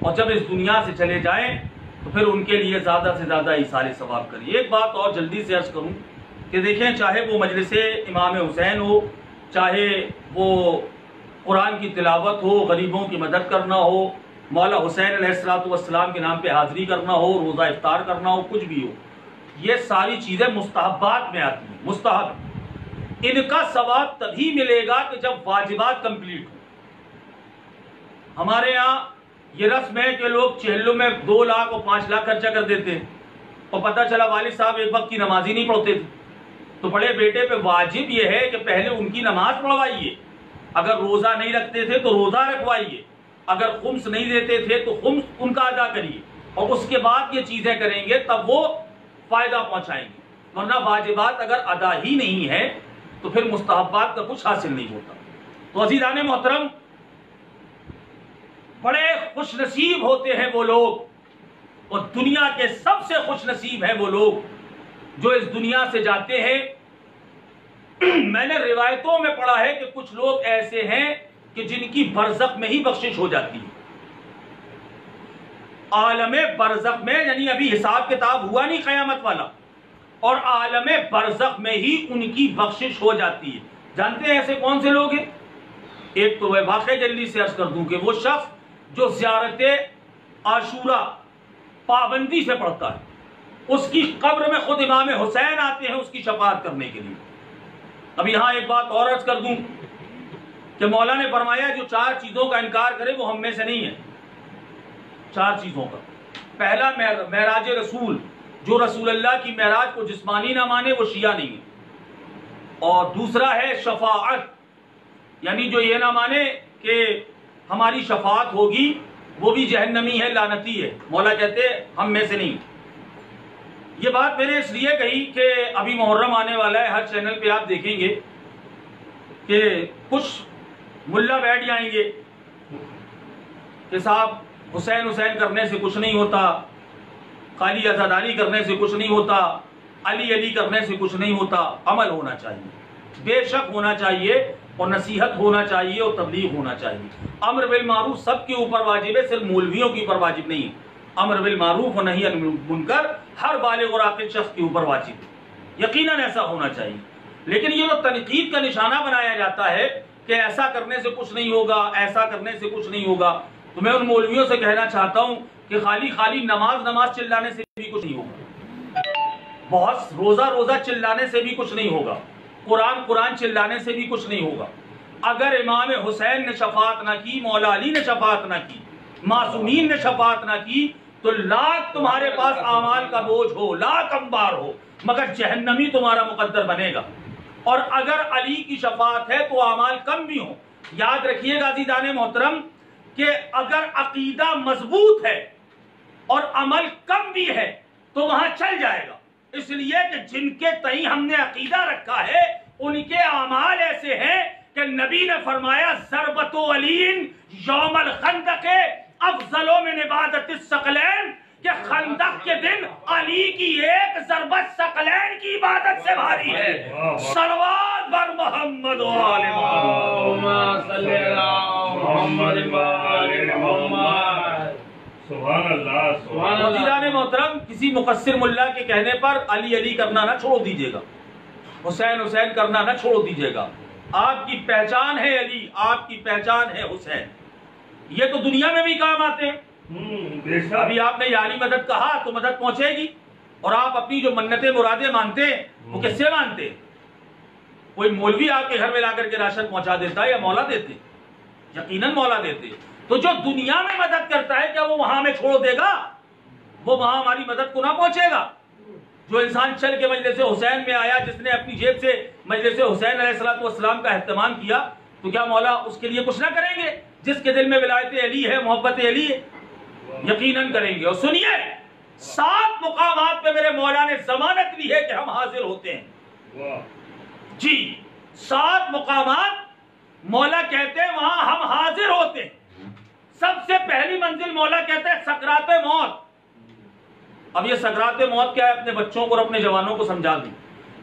اور جب اس دنیا سے چلے جائیں تو پھر ان کے لیے زیادہ سے زیادہ ایصال ثواب کریں. ایک بات اور جلدی سے عرض کروں کہ دیکھیں، چاہے وہ مجلس امام حسین ہو، چاہے وہ قرآن کی تلاوت ہو، غریبوں کی مدد کرنا ہو، مولا حسین علیہ السلام کے نام پہ حاضری کرنا ہو، روزہ افطار کرنا ہو، کچھ بھی ہو، یہ ساری چیزیں مستحبات میں آتی ہیں. مستحب ان کا ثواب تبھی ملے گا کہ جب واجبات کمپلیٹ ہو. ہمارے ہاں یہ رسم ہے کہ لوگ چہلوں میں 2 لاکھ اور 5 لاکھ خرچہ کر دیتے ہیں، اور پتہ چلا والد صاحب ایک وقت کی نماز ہی نہیں پڑھتے تھے. تو بڑے بیٹے پہ واجب یہ ہے کہ پہلے ان کی نماز پڑھوائیے. اگر روزہ نہیں رکھتے تھے تو روزہ رکھوائیے، اگر خمس نہیں دیتے تھے تو خمس ان کا ادا کریے، اور اس کے بعد یہ چیزیں کریں گے تب وہ فائدہ پہنچائیں گے. ورنہ واجبات اگر ادا ہی نہیں ہے تو پھر مستحبات کا کچھ حاصل نہیں ہوتا. تو عزیزان محترم، بڑے خوش نصیب ہوتے ہیں وہ لوگ، اور دنیا کے سب سے خوش نصیب ہیں وہ لوگ جو اس دنیا سے جاتے ہیں. میں نے روایتوں میں پڑھا ہے کہ کچھ لوگ ایسے ہیں کہ جن کی برزخ میں ہی بخشش ہو جاتی ہے. عالم برزخ میں، یعنی ابھی حساب کتاب ہوا نہیں قیامت والا، اور عالم برزخ میں ہی ان کی بخشش ہو جاتی ہے. جانتے ہیں ایسے کون سے لوگ ہیں؟ ایک تو وہ واقع جلدی سے عرض کر دوں کہ وہ شخص جو زیارت عاشورہ پابندی سے پڑھتا ہے، اس کی قبر میں خود امام حسین آتے ہیں اس کی شفاعت کرنے کے لیے. اب یہاں ایک بات اور عرض کر دوں کہ مولا نے فرمایا جو 4 چیزوں کا انکار کرے وہ ہم میں سے نہیں ہے. 4 چیزوں کا. پہلا معراج رسول، جو رسول اللہ کی معراج کو جسمانی نہ مانے وہ شیعہ نہیں ہے. اور دوسرا ہے شفاعت، یعنی جو یہ نہ مانے کہ ہماری شفاعت ہوگی وہ بھی جہنمی ہے، لعنتی ہے. مولا کہتے ہم میں سے نہیں. یہ بات میں نے اس لیے کہی کہ ابھی محرم آنے والا ہے، ہر چینل پہ آپ دیکھیں گے کہ کچھ ملا بیٹھ جائیں گے کہ صاحب حسین کرنے سے کچھ نہیں ہوتا، خالی عزاداری کرنے سے کچھ نہیں ہوتا، علی کرنے سے کچھ نہیں ہوتا، عمل ہونا چاہیے. بے شک ہونا چاہیے، اور نصیحت ہونا چاہیے، اور تبلیغ ہونا چاہیے۔ امر بالمعروف سب کے اوپر واجب ہے، صرف مولویوں کے اوپر واجب نہیں ہے۔ امر بالمعروف و نہی عن المنکر ہر بالغ اور عاقل شخص کے اوپر واجب ہے، یقیناً ایسا ہونا چاہیے۔ لیکن یہ جو تنقید کا نشانہ بنایا جاتا ہے کہ ایسا کرنے سے کچھ نہیں ہوگا، ایسا کرنے سے کچھ نہیں ہوگا، تو میں ان مولویوں سے کہنا چاہتا ہوں کہ خالی نماز چلانے سے بھی کچھ نہیں ہوگا، بہت روزہ چلانے سے بھی کچھ نہیں ہوگا، قرآن چلانے سے بھی کچھ نہیں ہوگا۔ اگر امام حسین نے شفاعت نہ کی، مولا علی نے شفاعت نہ کی، معصومین نے شفاعت نہ کی، تو لاکھ تمہارے پاس اعمال کا بوجھ ہو، لاکھ انبار ہو، مگر جہنمی تمہارا مقدر بنے گا۔ اور اگر علی کی شفاعت ہے تو اعمال کم بھی ہوں۔ یاد رکھیے گا عزیزان محترم کہ اگر عقیدہ مضبوط ہے اور عمل کم بھی ہے تو وہاں چل جائے گا، اس لیے کہ جن کے تئیں ہم نے عقیدہ رکھا ہے ان کے اعمال ایسے ہیں کہ نبی نے فرمایا ضربت علی یوم الخندق افضل من عبادت الثقلین، کہ خندق کے دن علی کی ایک ضربت ثقلین کی عبادت سے بھاری ہے۔ صلوات بر محمد و آل محمد صلی محمد و آل محمد۔ سبحان اللہ سبحان اللہ۔ وزیران محترم، کسی مقصر ملا کے کہنے پر علی کرنا نہ چھوڑ دیجیے گا، حسین کرنا نہ چھوڑ دیجیے گا۔ آپ کی پہچان ہے علی، آپ کی پہچان ہے حسین، یہ تو دنیا میں بھی کام آتے ہیں۔ ابھی آپ نے یا علی مدد کہا تو مدد پہنچے گی، اور آپ اپنی جو منتیں مرادیں مانتے ہیں وہ کس سے مانتے ہیں؟ کوئی مولوی آپ کے گھر میں لا کر کے راشن پہنچا دیتا ہے یا مولا دیتے؟ یقیناً مولا دیتے۔ تو جو دنیا میں مدد کرتا ہے کیا وہ وہاں میں چھوڑ دے گا؟ وہ وہاں ہماری مدد کو نہ پہنچے گا؟ جو انسان چل کے مجلس حسین میں آیا، جس نے اپنی جیب سے مجلس حسین علیہ السلام کا اہتمام کیا، تو کیا مولا اس کے لیے کچھ نہ کریں گے؟ جس کے دل میں ولایت علی ہے، محبت علی ہے، یقیناً کریں گے۔ اور سنیے، 7 مقامات پہ میرے مولا نے ضمانت لی ہے کہ ہم حاضر ہوتے ہیں۔ جی 7 مقامات مولا کہتے ہیں وہاں ہم حاضر ہوتے ہیں۔ سب سے پہلی منزل مولا کہتے ہیں سکرات موت۔ اب یہ سکرات موت کیا ہے، اپنے بچوں کو اور اپنے جوانوں کو سمجھا دیں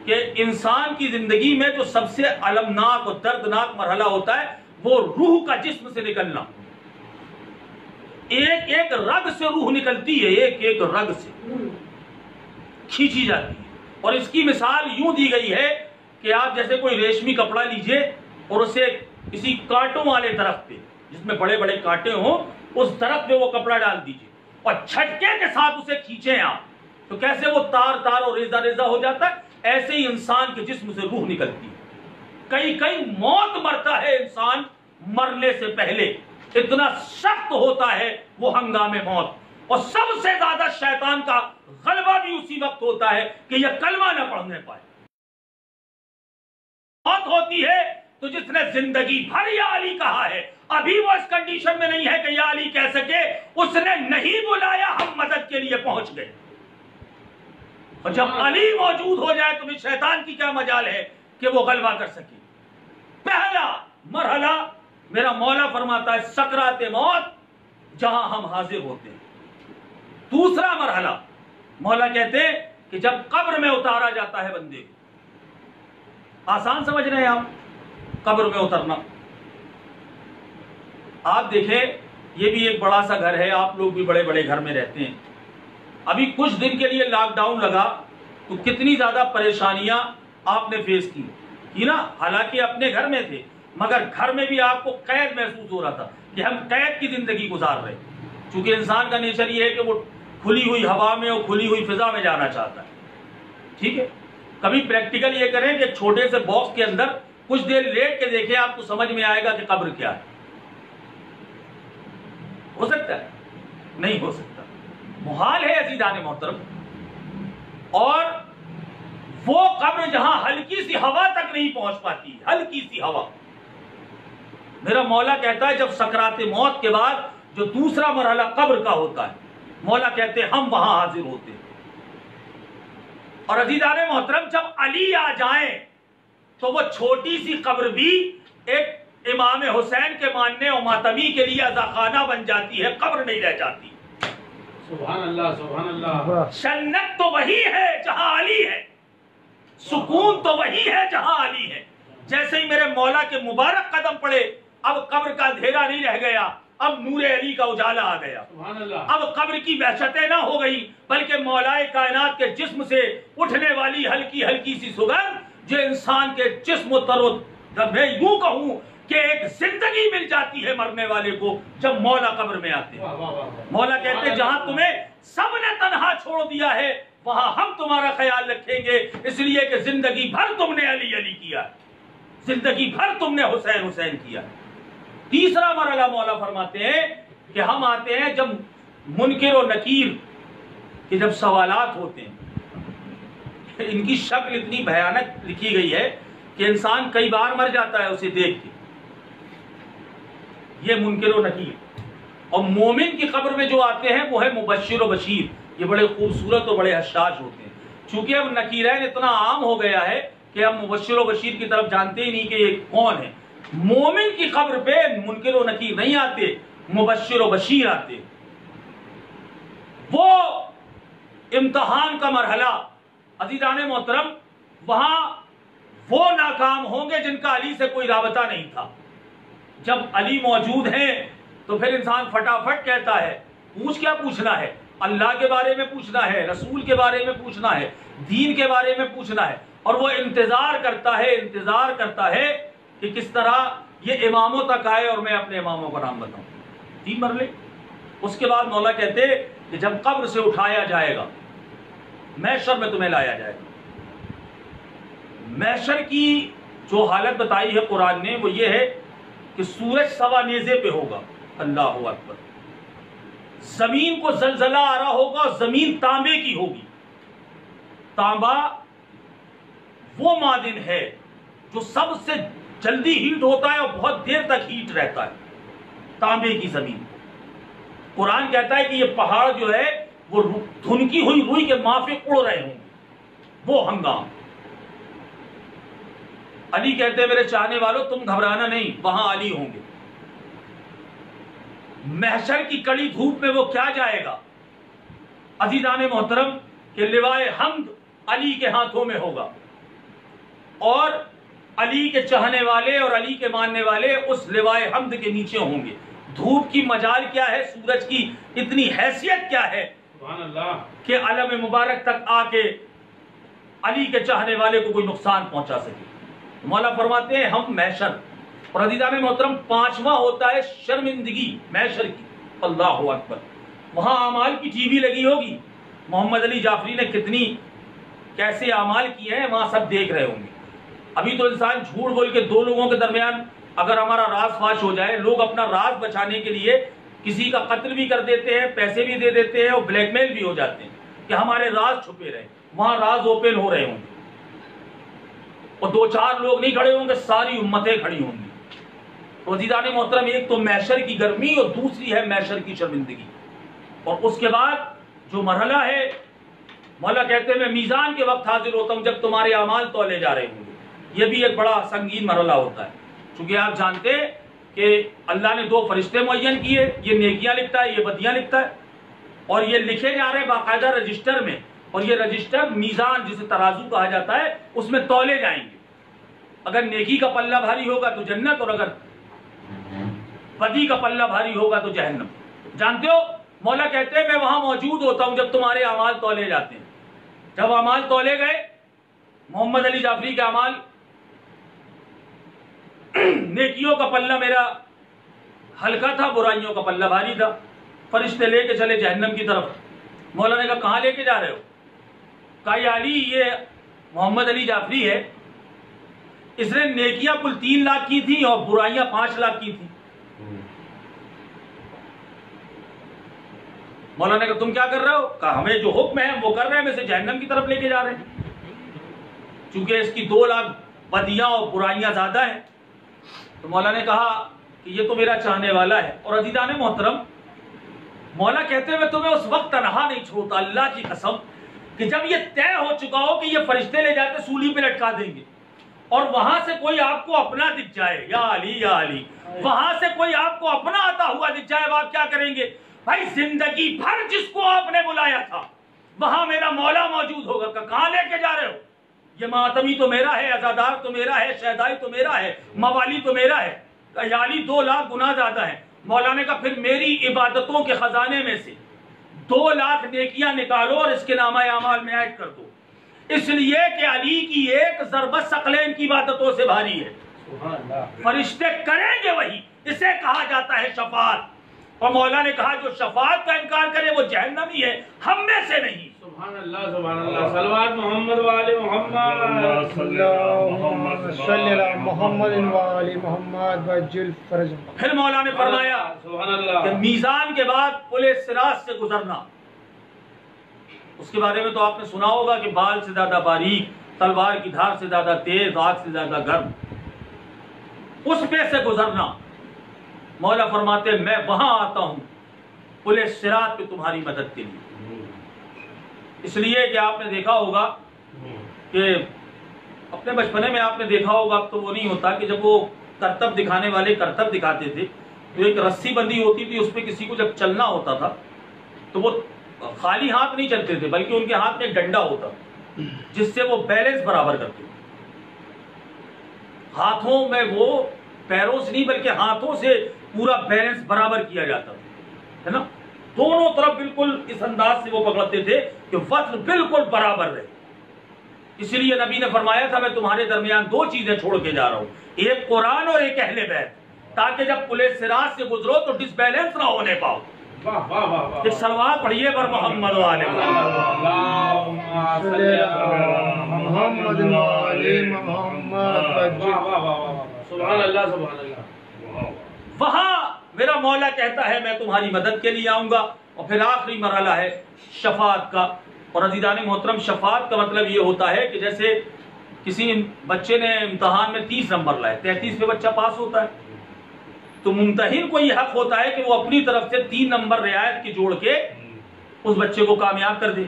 کہ انسان کی زندگی میں جو سب سے المناک اور دردناک مرحلہ ہوتا ہے وہ روح کا جسم سے نکلنا۔ ایک ایک رگ سے روح نکلتی ہے، ایک ایک رگ سے کھینچی جاتی ہے۔ اور اس کی مثال یوں دی گئی ہے کہ آپ جیسے کوئی ریشمی کپڑا لیجئے اور اسے کسی کانٹوں والے درخت پہ، جس میں بڑے بڑے کانٹے ہوں، اس درخت پہ وہ کپڑا ڈال دیجئے اور جھٹکے کے ساتھ اسے کھینچیں آپ، تو کیسے وہ تار اور ریزہ ریزہ ہو جاتا ہے، ایسے ہی انسان کے جسم سے روح نکلتی ہے۔ کئی موت مرتا ہے انسان مرنے سے پہلے، اتنا سخت ہوتا ہے وہ ہنگام موت، اور سب سے زیادہ شیطان کا غلبہ بھی اسی وقت ہوتا ہے کہ یہ کلمہ نہ پڑھنے پائے۔ موت ہوتی ہے تو جس نے زندگی بھر یا علی کہا ہے، ابھی وہ اس کنڈیشن میں نہیں ہے کہ یا علی کہہ سکے، اس نے نہیں بلایا، ہم مدد کے لیے پہنچ گئے۔ اور جب علی موجود ہو جائے تو بھی شیطان کی کیا مجال ہے کہ وہ غلبہ کر سکے۔ پہلا مرحلہ میرا مولا فرماتا ہے سکرات موت، جہاں ہم حاضر ہوتے ہیں۔ دوسرا مرحلہ مولا کہتے ہیں کہ جب قبر میں اتارا جاتا ہے بندے کو۔ آسان سمجھ رہے ہیں آپ قبر میں اترنا؟ آپ دیکھیں یہ بھی ایک بڑا سا گھر ہے، آپ لوگ بھی بڑے بڑے گھر میں رہتے ہیں۔ ابھی کچھ دن کے لیے لاک ڈاؤن لگا تو کتنی زیادہ پریشانیاں آپ نے فیس کی نا، حالانکہ اپنے گھر میں تھے مگر گھر میں بھی آپ کو قید محسوس ہو رہا تھا کہ ہم قید کی زندگی گزار رہے، چونکہ انسان کا نیچر یہ ہے کہ وہ کھلی ہوئی ہوا میں اور کھلی ہوئی فضا میں جانا چاہتا ہے۔ ٹھیک ہے، کبھی پریکٹیکل یہ کریں کہ چھوٹے سے باکس کے اندر کچھ دیر لیٹ کے دیکھیں، آپ کو سمجھ میں آئے گا کہ قبر کیا ہے۔ ہو سکتا ہے؟ نہیں ہو سکتا، محال ہے عزیزان محترم۔ اور وہ قبر جہاں ہلکی سی ہوا تک نہیں پہنچ پاتی، ہلکی سی ہوا، میرا مولا کہتا ہے جب سکرات موت کے بعد جو دوسرا مرحلہ قبر کا ہوتا ہے، مولا کہتے ہیں ہم وہاں حاضر ہوتے ہیں۔ اور عزیزان محترم جب علی آ جائیں تو وہ چھوٹی سی قبر بھی ایک امام حسین کے ماننے اور ماتمی کے لیے عزاخانہ بن جاتی ہے، قبر نہیں رہ جاتی۔ سبحان اللہ سبحان اللہ۔ جنت تو وہی ہے جہاں علی ہے، سکون تو وہی ہے جہاں علی ہے۔ جیسے ہی میرے مولا کے مبارک قدم پڑے اب قبر کا اندھیرا نہیں رہ گیا، اب نور علی کا اجالا آ گیا، اب قبر کی وحشتیں نہ ہو گئی بلکہ مولائے کائنات کے جسم سے اٹھنے والی ہلکی ہلکی سی سگندھ جو انسان کے جسم و تر و میں یوں کہوں کہ ایک زندگی مل جاتی ہے مرنے والے کو جب مولا قبر میں آتے ہیں۔ مولا کہتے ہیں جہاں تمہیں سب نے تنہا چھوڑ دیا ہے وہاں ہم تمہارا خیال رکھیں گے، اس لیے کہ زندگی بھر تم نے علی علی کیا، زندگی بھر تم نے حسین حسین کیا۔ تیسرا مرحلہ مولا فرماتے ہیں کہ ہم آتے ہیں جب منکر و نکیر کہ جب سوالات ہوتے ہیں، ان کی شکل اتنی بھیانک لکھی گئی ہے کہ انسان کئی بار مر جاتا ہے اسے دیکھ کے، یہ منکر و نکیر۔ اور مومن کی قبر میں جو آتے ہیں وہ ہے مبشر و بشیر، یہ بڑے خوبصورت اور بڑے حشاش ہوتے ہیں۔ چونکہ اب نکیرین اتنا عام ہو گیا ہے کہ ہم مبشر و بشیر کی طرف جانتے ہی نہیں کہ یہ کون ہے۔ مومن کی قبر پہ منکر و نکیر نہیں آتے، مبشر و بشیر آتے۔ وہ امتحان کا مرحلہ عزیزان محترم، وہاں وہ ناکام ہوں گے جن کا علی سے کوئی رابطہ نہیں تھا۔ جب علی موجود ہیں تو پھر انسان فٹافٹ کہتا ہے کیا پوچھنا ہے، اللہ کے بارے میں پوچھنا ہے، رسول کے بارے میں پوچھنا ہے، دین کے بارے میں پوچھنا ہے، اور وہ انتظار کرتا ہے کہ کس طرح یہ اماموں تک آئے اور میں اپنے اماموں کا نام بتاؤں۔ 3 مرحلے۔ اس کے بعد مولا کہتے کہ جب قبر سے اٹھایا جائے گا محشر میں تمہیں لایا جائے گا۔ محشر کی جو حالت بتائی ہے قرآن نے وہ یہ ہے کہ سورج سوا نیزے پہ ہوگا، اللہ اکبر، زمین کو زلزلہ آ رہا ہوگا، زمین تانبے کی ہوگی۔ تانبا وہ معدن ہے جو سب سے جلدی ہیٹ ہوتا ہے اور بہت دیر تک ہیٹ رہتا ہے، تانبے کی زمین۔ قرآن کہتا ہے کہ یہ پہاڑ جو ہے وہ دھنکی ہوئی روئی کے مافک اڑ رہے ہوں گے، وہ ہنگام۔ علی کہتے ہیں میرے چاہنے والوں تم گھبرانا نہیں، وہاں علی ہوں گے۔ محشر کی کڑی دھوپ میں وہ کیا جائے گا عزیزان محترم کہ لوائے حمد علی کے ہاتھوں میں ہوگا، اور علی کے چاہنے والے اور علی کے ماننے والے اس لوائے حمد کے نیچے ہوں گے۔ دھوپ کی مجال کیا ہے، سورج کی اتنی حیثیت کیا ہے سبحان اللہ کہ علم مبارک تک آ کے علی کے چاہنے والے کو کوئی نقصان پہنچا سکے۔ مولا فرماتے ہیں ہم محشر، اور عزیزان محترم 5واں ہوتا ہے شرمندگی محشر کی، اللہ اکبر۔ وہاں اعمال کی ٹی وی لگی ہوگی، محمد علی جعفری نے کیسے اعمال کیے ہیں وہاں سب دیکھ رہے ہوں گے۔ ابھی تو انسان جھوٹ بول کے 2 لوگوں کے درمیان اگر ہمارا راز فاش ہو جائے، لوگ اپنا راز بچانے کے لیے کسی کا قتل بھی کر دیتے ہیں، پیسے بھی دے دیتے ہیں اور بلیک میل بھی ہو جاتے ہیں کہ ہمارے راز چھپے رہے، وہاں راز اوپن ہو رہے ہوں گے، اور 2-4 لوگ نہیں کھڑے ہوں گے، ساری امتیں کھڑی ہوں گی۔ تو عزیزان محترم ایک تو محشر کی گرمی اور دوسری ہے محشر کی شرمندگی۔ اور اس کے بعد جو مرحلہ ہے مولا کہتے ہیں میں میزان کے وقت حاضر ہوتا ہوں جب تمہارے اعمال تولے جا رہے ہوں گے۔ یہ بھی ایک بڑا سنگین مرحلہ ہوتا ہے، چونکہ آپ جانتے کہ اللہ نے 2 فرشتے معین کیے، یہ نیکیاں لکھتا ہے، یہ بدیاں لکھتا ہے، اور یہ لکھے جا رہے ہیں باقاعدہ رجسٹر میں، اور یہ رجسٹر میزان جسے ترازو کہا جاتا ہے اس میں تولے جائیں گے۔ اگر نیکی کا پلہ بھاری ہوگا تو جنت، اور اگر بدی کا پلہ بھاری ہوگا تو جہنم۔ جانتے ہو مولا کہتے ہیں میں وہاں موجود ہوتا ہوں جب تمہارے اعمال تولے جاتے ہیں۔ جب اعمال تولے گئے، محمد علی جعفری کے اعمال، نیکیوں کا پلہ میرا ہلکا تھا، برائیوں کا پلہ بھاری تھا، فرشتے لے کے چلے جہنم کی طرف۔ مولا نے کہا کہاں لے کے جا رہے ہو؟ کہا یہ علی، یہ محمد علی جعفری ہے، اس نے نیکیاں کل 3 لاکھ کی تھی اور برائیاں 5 لاکھ کی تھی۔ مولا نے کہا تم کیا کر رہے ہو؟ کہا ہمیں جو حکم ہے وہ کر رہے ہیں، ہم اسے جہنم کی طرف لے کے جا رہے ہیں، چونکہ اس کی 2 لاکھ بدیاں اور برائیاں زیادہ ہیں۔ تو مولا نے کہا کہ یہ تو میرا چاہنے والا ہے۔ اور عزیزان محترم مولا کہتے ہیں میں تمہیں اس وقت تنہا نہیں چھوڑتا، اللہ کی قسم، کہ جب یہ طے ہو چکا ہو کہ یہ فرشتے لے جاتے سولی پہ لٹکا دیں گے، اور وہاں سے کوئی آپ کو اپنا دکھ جائے، یا علی یا علی، وہاں سے کوئی آپ کو اپنا آتا ہوا دکھ جائے، آپ کیا کریں گے؟ بھائی زندگی بھر جس کو آپ نے بلایا تھا وہاں میرا مولا موجود ہوگا۔ کہاں لے کے جا رہے ہو؟ یہ ماتمی تو میرا ہے، عزادار تو میرا ہے، شہدائی تو میرا ہے، موالی تو میرا ہے، یعنی 2 لاکھ گناہ زیادہ ہیں۔ مولا نے کہا پھر میری عبادتوں کے خزانے میں سے 2 لاکھ نیکیاں نکالو اور اس کے نامہ اعمال میں ایڈ کر دو، اس لیے کہ علی کی ایک ضربت ثقلین کی عبادتوں سے بھاری ہے، فرشتے کریں گے وہی، اسے کہا جاتا ہے شفاعت۔ اور مولا نے کہا جو شفاعت کا انکار کرے وہ جہنمی ہے، ہم میں سے نہیں۔ سبحان اللہ سبحان اللہ، صلوات محمد وآل محمد، صلی اللہ محمد وآل محمد وجل فرج۔ پھر مولا نے فرمایا سبحان اللہ کہ میزان کے بعد پل صراط سے گزرنا، اس کے بارے میں تو آپ نے سنا ہوگا کہ بال سے زیادہ باریک، تلوار کی دھار سے زیادہ تیز، آگ سے زیادہ گرم، اس پہ سے گزرنا۔ مولا فرماتے میں وہاں آتا ہوں پل صراط پہ تمہاری مدد کے لیے، اس لیے کہ آپ نے دیکھا ہوگا کہ اپنے بچپنے میں آپ نے دیکھا ہوگا، اب تو وہ نہیں ہوتا، کہ جب وہ کرتب دکھانے والے کرتب دکھاتے تھے تو ایک رسی بندی ہوتی تھی، اس پہ کسی کو جب چلنا ہوتا تھا تو وہ خالی ہاتھ نہیں چلتے تھے، بلکہ ان کے ہاتھ میں ایک ڈنڈا ہوتا جس سے وہ بیلنس برابر کرتے، ہاتھوں میں وہ پیروں سے نہیں بلکہ ہاتھوں سے پورا بیلنس برابر کیا جاتا ہے نا، دونوں طرف بالکل اس انداز سے وہ پکڑتے تھے کہ وزن بالکل برابر رہے۔ اسی لیے نبی نے فرمایا تھا میں تمہارے درمیان 2 چیزیں چھوڑ کے جا رہا ہوں، ایک قرآن اور ایک اہل بیت، تاکہ جب پل صراط سے گزرو تو ڈس بیلنس نہ ہونے پاؤ۔ واہ واہ واہ واہ، ایک صلوات پڑھیے پر محمد وآل اللہم صلی علی محمد وآل محمد وجل۔ واہ واہ واہ واہ، سبحان اللہ سبحان اللہ۔ وہاں میرا مولا کہتا ہے میں تمہاری مدد کے لیے آؤں گا۔ اور پھر آخری مرحلہ ہے شفاعت کا، اور عزیزان محترم شفاعت کا مطلب یہ ہوتا ہے کہ جیسے کسی بچے نے امتحان میں 30 نمبر لائے، 33 پہ بچہ پاس ہوتا ہے، تو ممتحن کو یہ حق ہوتا ہے کہ وہ اپنی طرف سے 3 نمبر رعایت کے جوڑ کے اس بچے کو کامیاب کر دے۔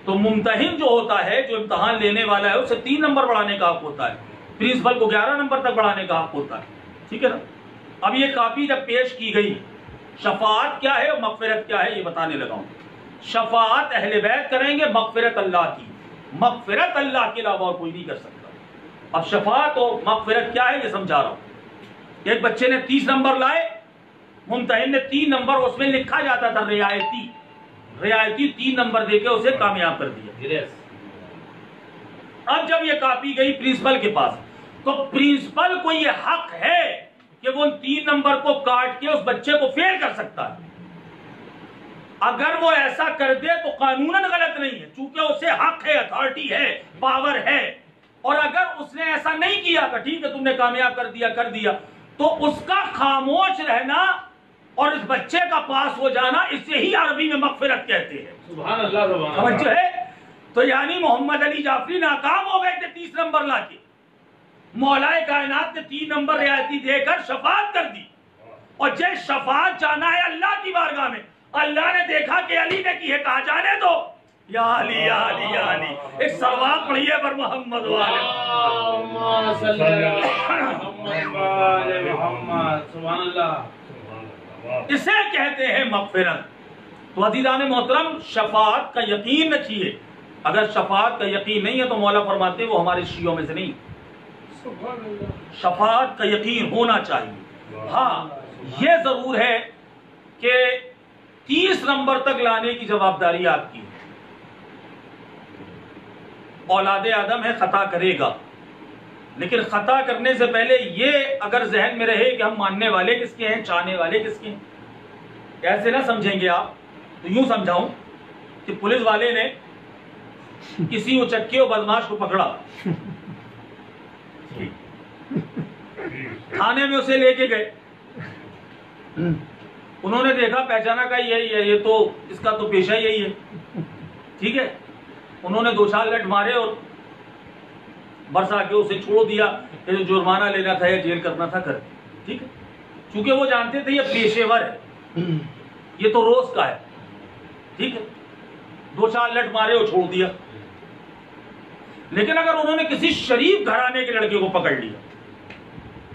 تو ممتحن جو ہوتا ہے، جو امتحان لینے والا ہے، اسے 3 نمبر بڑھانے کا حق ہوتا ہے، پرنسپل کو 11 نمبر تک بڑھانے کا حق ہوتا ہے، ٹھیک ہے نا۔ اب یہ کاپی جب پیش کی گئی، شفاعت کیا ہے اور مغفرت کیا ہے یہ بتانے لگا ہوں۔ شفاعت اہل بیت کریں گے، مغفرت اللہ کی، مغفرت اللہ کے علاوہ اور کوئی نہیں کر سکتا۔ اب شفاعت اور مغفرت کیا ہے یہ سمجھا رہا ہوں۔ ایک بچے نے 30 نمبر لائے، ممتحن نے 3 نمبر، اس میں لکھا جاتا تھا رعایتی 3 نمبر دے کے اسے کامیاب کر دیا۔ اب جب یہ کاپی گئی پرنسپل کے پاس، تو پرنسپل کو یہ حق ہے کہ وہ 3 نمبر کو کاٹ کے اس بچے کو فیل کر سکتا ہے۔ اگر وہ ایسا کر دے تو قانوناً غلط نہیں ہے، چونکہ اسے حق ہے، اتھارٹی ہے، پاور ہے۔ اور اگر اس نے ایسا نہیں کیا کہ ٹھیک ہے تم نے کامیاب کر دیا تو اس کا خاموش رہنا اور اس بچے کا پاس ہو جانا، اسے ہی عربی میں مغفرت کہتے ہیں۔ سبحان اللہ سبحان اللہ۔ سمجھ ہے؟ تو یعنی محمد علی جعفری ناکام ہو گئے تھے 30 نمبر لا کے، مولا کائنات نے 3 نمبر رعایتی دے کر شفاعت کر دی، اور جس شفاعت جانا ہے اللہ کی بارگاہ میں، اللہ نے دیکھا کہ علی نے کی ہے، کہا جانے دو، یا علی یا علی یا علی، ایک صلوات پڑھیے پر محمد والے اللہم صلی علی محمد وآل محمد، سبحان اللہ۔ اسے کہتے ہیں مغفرت۔ تو عزیزان محترم شفاعت کا یقین رکھیے، اگر شفاعت کا یقین نہیں ہے تو مولا فرماتے ہیں وہ ہمارے شیعوں میں سے نہیں، شفاعت کا یقین ہونا چاہیے۔ ہاں یہ ضرور ہے کہ 30 نمبر تک لانے کی جوابداری آپ کی ہے، اولاد آدم ہے، خطا کرے گا، لیکن خطا کرنے سے پہلے یہ اگر ذہن میں رہے کہ ہم ماننے والے کس کے ہیں، چاہنے والے کس کے ہیں، ایسے نہ سمجھیں گے آپ۔ تو یوں سمجھاؤں کہ پولیس والے نے کسی اچکے اور بدماش کو پکڑا، تھانے میں اسے لے کے گئے، انہوں نے دیکھا پہچانا کا یہی ہے، یہ تو اس کا تو پیشہ یہی ہے، ٹھیک ہے۔ انہوں نے 2 4 لٹ مارے اور برسا کے اسے چھوڑ دیا کہ جو جرمانہ لینا تھا یا جیل کرنا تھا کر، ٹھیک ہے، چونکہ وہ جانتے تھے یہ پیشے ور ہے، یہ تو روز کا ہے، ٹھیک ہے۔ 2 4 لٹ مارے اور چھوڑ دیا۔ لیکن اگر انہوں نے کسی شریف گھرانے کے لڑکے کو پکڑ لیا،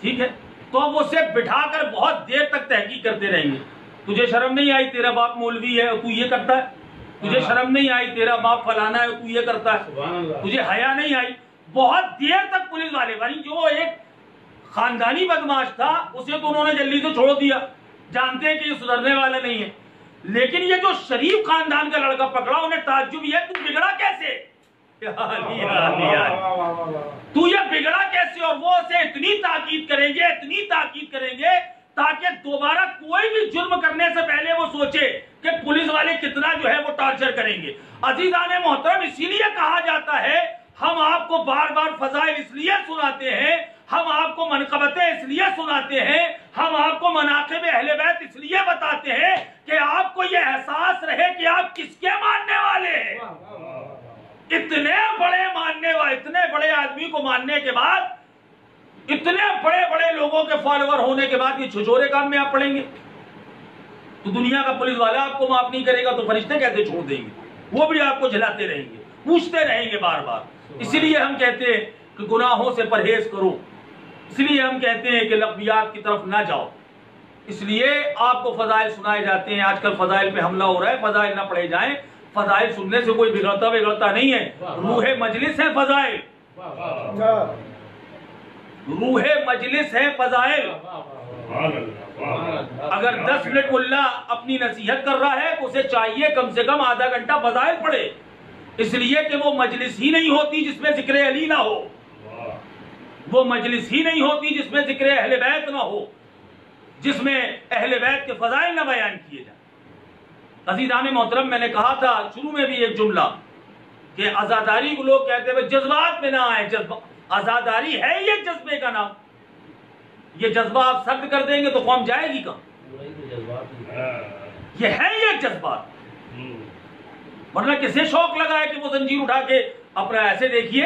ٹھیک ہے، تو اب اسے بٹھا کر بہت دیر تک تحقیق کرتے رہیں گے، تجھے شرم نہیں آئی، تیرا باپ مولوی ہے اور تو یہ کرتا ہے، تجھے شرم نہیں آئی؟ تیرا باپ فلانا ہے تو یہ کرتا ہے، تجھے حیا نہیں آئی؟ بہت دیر تک پولیس والے بھائی، جو ایک خاندانی بدماش تھا اسے تو انہوں نے جلدی سے چھوڑ دیا، جانتے ہیں کہ یہ سدھرنے والا نہیں ہے، لیکن یہ جو شریف خاندان کا لڑکا پکڑا انہیں تعجب یہ، تو بگڑا کیسے؟ تو یہ بگڑا کیسے؟ اور وہ اسے اتنی تاکید کریں گے تاکہ دوبارہ کوئی بھی جرم کرنے سے پہلے وہ سوچے کہ پولیس والے کتنا جو ہے وہ ٹارچر کریں گے۔ عزیزان محترم، اسی لیے کہا جاتا ہے ہم آپ کو بار بار فضائل اس لیے سناتے ہیں، ہم آپ کو منقبتیں اس لیے سناتے ہیں، ہم آپ کو مناقب اہل بیت اس لیے بتاتے ہیں کہ آپ کو یہ احساس رہے کہ آپ کس کے ماننے والے ہیں۔ اتنے بڑے آدمی کو ماننے کے بعد، اتنے بڑے لوگوں کے فالوور ہونے کے بعد یہ چھچورے کام میں آپ پڑیں گے؟ تو دنیا کا پولیس والا آپ کو معاف نہیں کرے گا تو فرشتے کیسے چھوڑ دیں گے؟ وہ بھی آپ کو جھلاتے رہیں گے، پوچھتے رہیں گے بار بار۔ اسی لیے ہم کہتے ہیں کہ گناہوں سے پرہیز کرو، اس لیے ہم کہتے ہیں کہ لغویات کی طرف نہ جاؤ، اس لیے آپ کو فضائل سنائے جاتے ہیں۔ آج کل فضائل پہ حملہ ہو رہا ہے، فضائل نہ پڑھے جائیں۔ فضائل سننے سے کوئی بگڑتا نہیں ہے، روح مجلس ہے فضائل، روح مجلس ہے فضائل۔ اگر 10 منٹ ملا اپنی نصیحت کر رہا ہے تو اسے چاہیے کم سے کم آدھا گھنٹہ فضائل پڑھے، اس لیے کہ وہ مجلس ہی نہیں ہوتی جس میں ذکر علی نہ ہو، وہ مجلس ہی نہیں ہوتی جس میں ذکر اہل بیت نہ ہو، جس میں اہل بیت کے فضائل نہ بیان کیے جائیں۔ عزیزان محترم، میں نے کہا تھا شروع میں بھی ایک جملہ کہ عزاداری کو لوگ کہتے ہیں جذبات میں نہ آئے، عزاداری ہے یہ جذبے کا نام، یہ جذبہ آپ سرد کر دیں گے تو قوم جائے گی کہاں؟ یہ ہے یہ جذبات، ورنہ کسے شوق لگا ہے کہ وہ زنجیر اٹھا کے اپنا ایسے دیکھیے،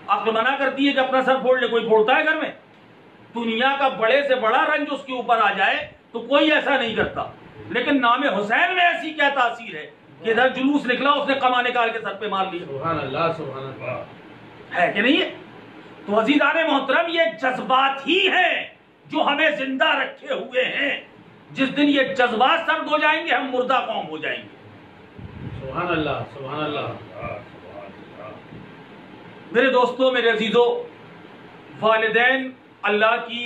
عقل منع کرتی ہے کہ اپنا سر پھوڑ لے، کوئی پھوڑتا ہے گھر میں؟ دنیا کا بڑے سے بڑا رنج اس کے اوپر آ جائے تو کوئی ایسا نہیں کرتا، لیکن نام حسین میں ایسی کیا تاثیر ہے کہ ادھر جلوس نکلا اس نے کما نکال کے سر پہ مار لیا؟ سبحان اللہ، سبحان اللہ، ہے کہ نہیں ہے؟ تو عزیزان محترم، یہ جذبات ہی ہیں جو ہمیں زندہ رکھے ہوئے ہیں۔ جس دن یہ جذبات سرد ہو جائیں گے ہم مردہ قوم ہو جائیں گے۔ سبحان اللہ، سبحان اللہ۔ میرے دوستوں، میرے عزیزوں، والدین اللہ کی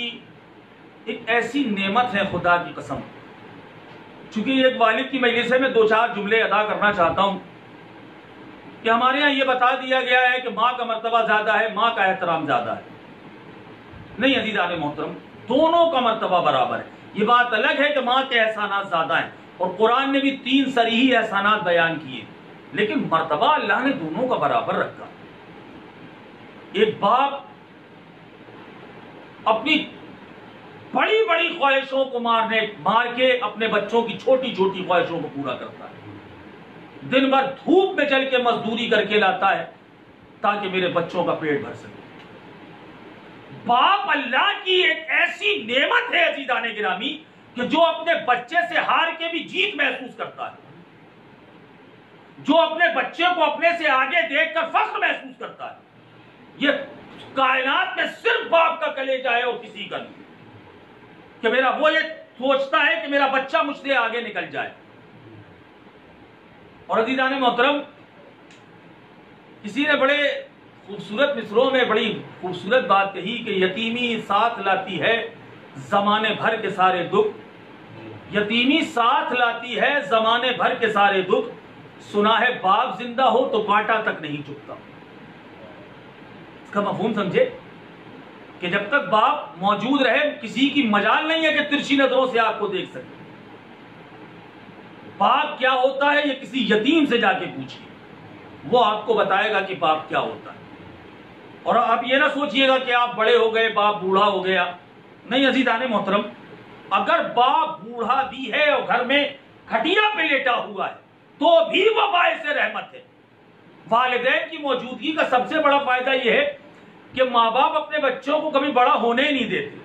ایک ایسی نعمت ہے، خدا کی قسم۔ چونکہ ایک والد کی مجلس سے میں 2-4 جملے ادا کرنا چاہتا ہوں کہ ہمارے یہاں یہ بتا دیا گیا ہے کہ ماں کا مرتبہ زیادہ ہے، ماں کا احترام زیادہ ہے۔ نہیں عزیزان محترم، دونوں کا مرتبہ برابر ہے۔ یہ بات الگ ہے کہ ماں کے احسانات زیادہ ہیں، اور قرآن نے بھی 3 صریحی احسانات بیان کیے، لیکن مرتبہ اللہ نے دونوں کا برابر رکھا۔ ایک باپ اپنی بڑی بڑی خواہشوں کو مار کے اپنے بچوں کی چھوٹی چھوٹی خواہشوں کو پورا کرتا ہے، دن بھر دھوپ میں چل کے مزدوری کر کے لاتا ہے تاکہ میرے بچوں کا پیٹ بھر سکے۔ باپ اللہ کی ایک ایسی نعمت ہے عزیزان گرامی کہ جو اپنے بچے سے ہار کے بھی جیت محسوس کرتا ہے، جو اپنے بچے کو اپنے سے آگے دیکھ کر فخر محسوس کرتا ہے۔ یہ کائنات میں صرف باپ کا کلیجہ ہے اور کسی کا نہیں، کہ وہ یہ سوچتا ہے کہ میرا بچہ مجھ سے آگے نکل جائے۔ اور عزیزان محترم، کسی نے بڑے خوبصورت مصروں میں بڑی خوبصورت بات کہی کہ یتیمی ساتھ لاتی ہے زمانے بھر کے سارے دکھ، یتیمی ساتھ لاتی ہے زمانے بھر کے سارے دکھ، سنا ہے باپ زندہ ہو تو کانٹا تک نہیں چکتا۔ اس کا مفہوم سمجھے کہ جب تک باپ موجود رہے کسی کی مجال نہیں ہے کہ ترچھی نظروں سے آپ کو دیکھ سکے۔ باپ کیا ہوتا ہے یہ کسی یتیم سے جا کے پوچھیے، وہ آپ کو بتائے گا کہ باپ کیا ہوتا ہے۔ اور آپ یہ نہ سوچئے گا کہ آپ بڑے ہو گئے، باپ بوڑھا ہو گیا، نہیں عزیزان محترم، اگر باپ بوڑھا بھی ہے اور گھر میں کھٹیا پہ لیٹا ہوا ہے تو بھی وہ باعث رحمت ہے۔ والدین کی موجودگی کا سب سے بڑا فائدہ یہ ہے کہ ماں باپ اپنے بچوں کو کبھی بڑا ہونے ہی نہیں دیتے۔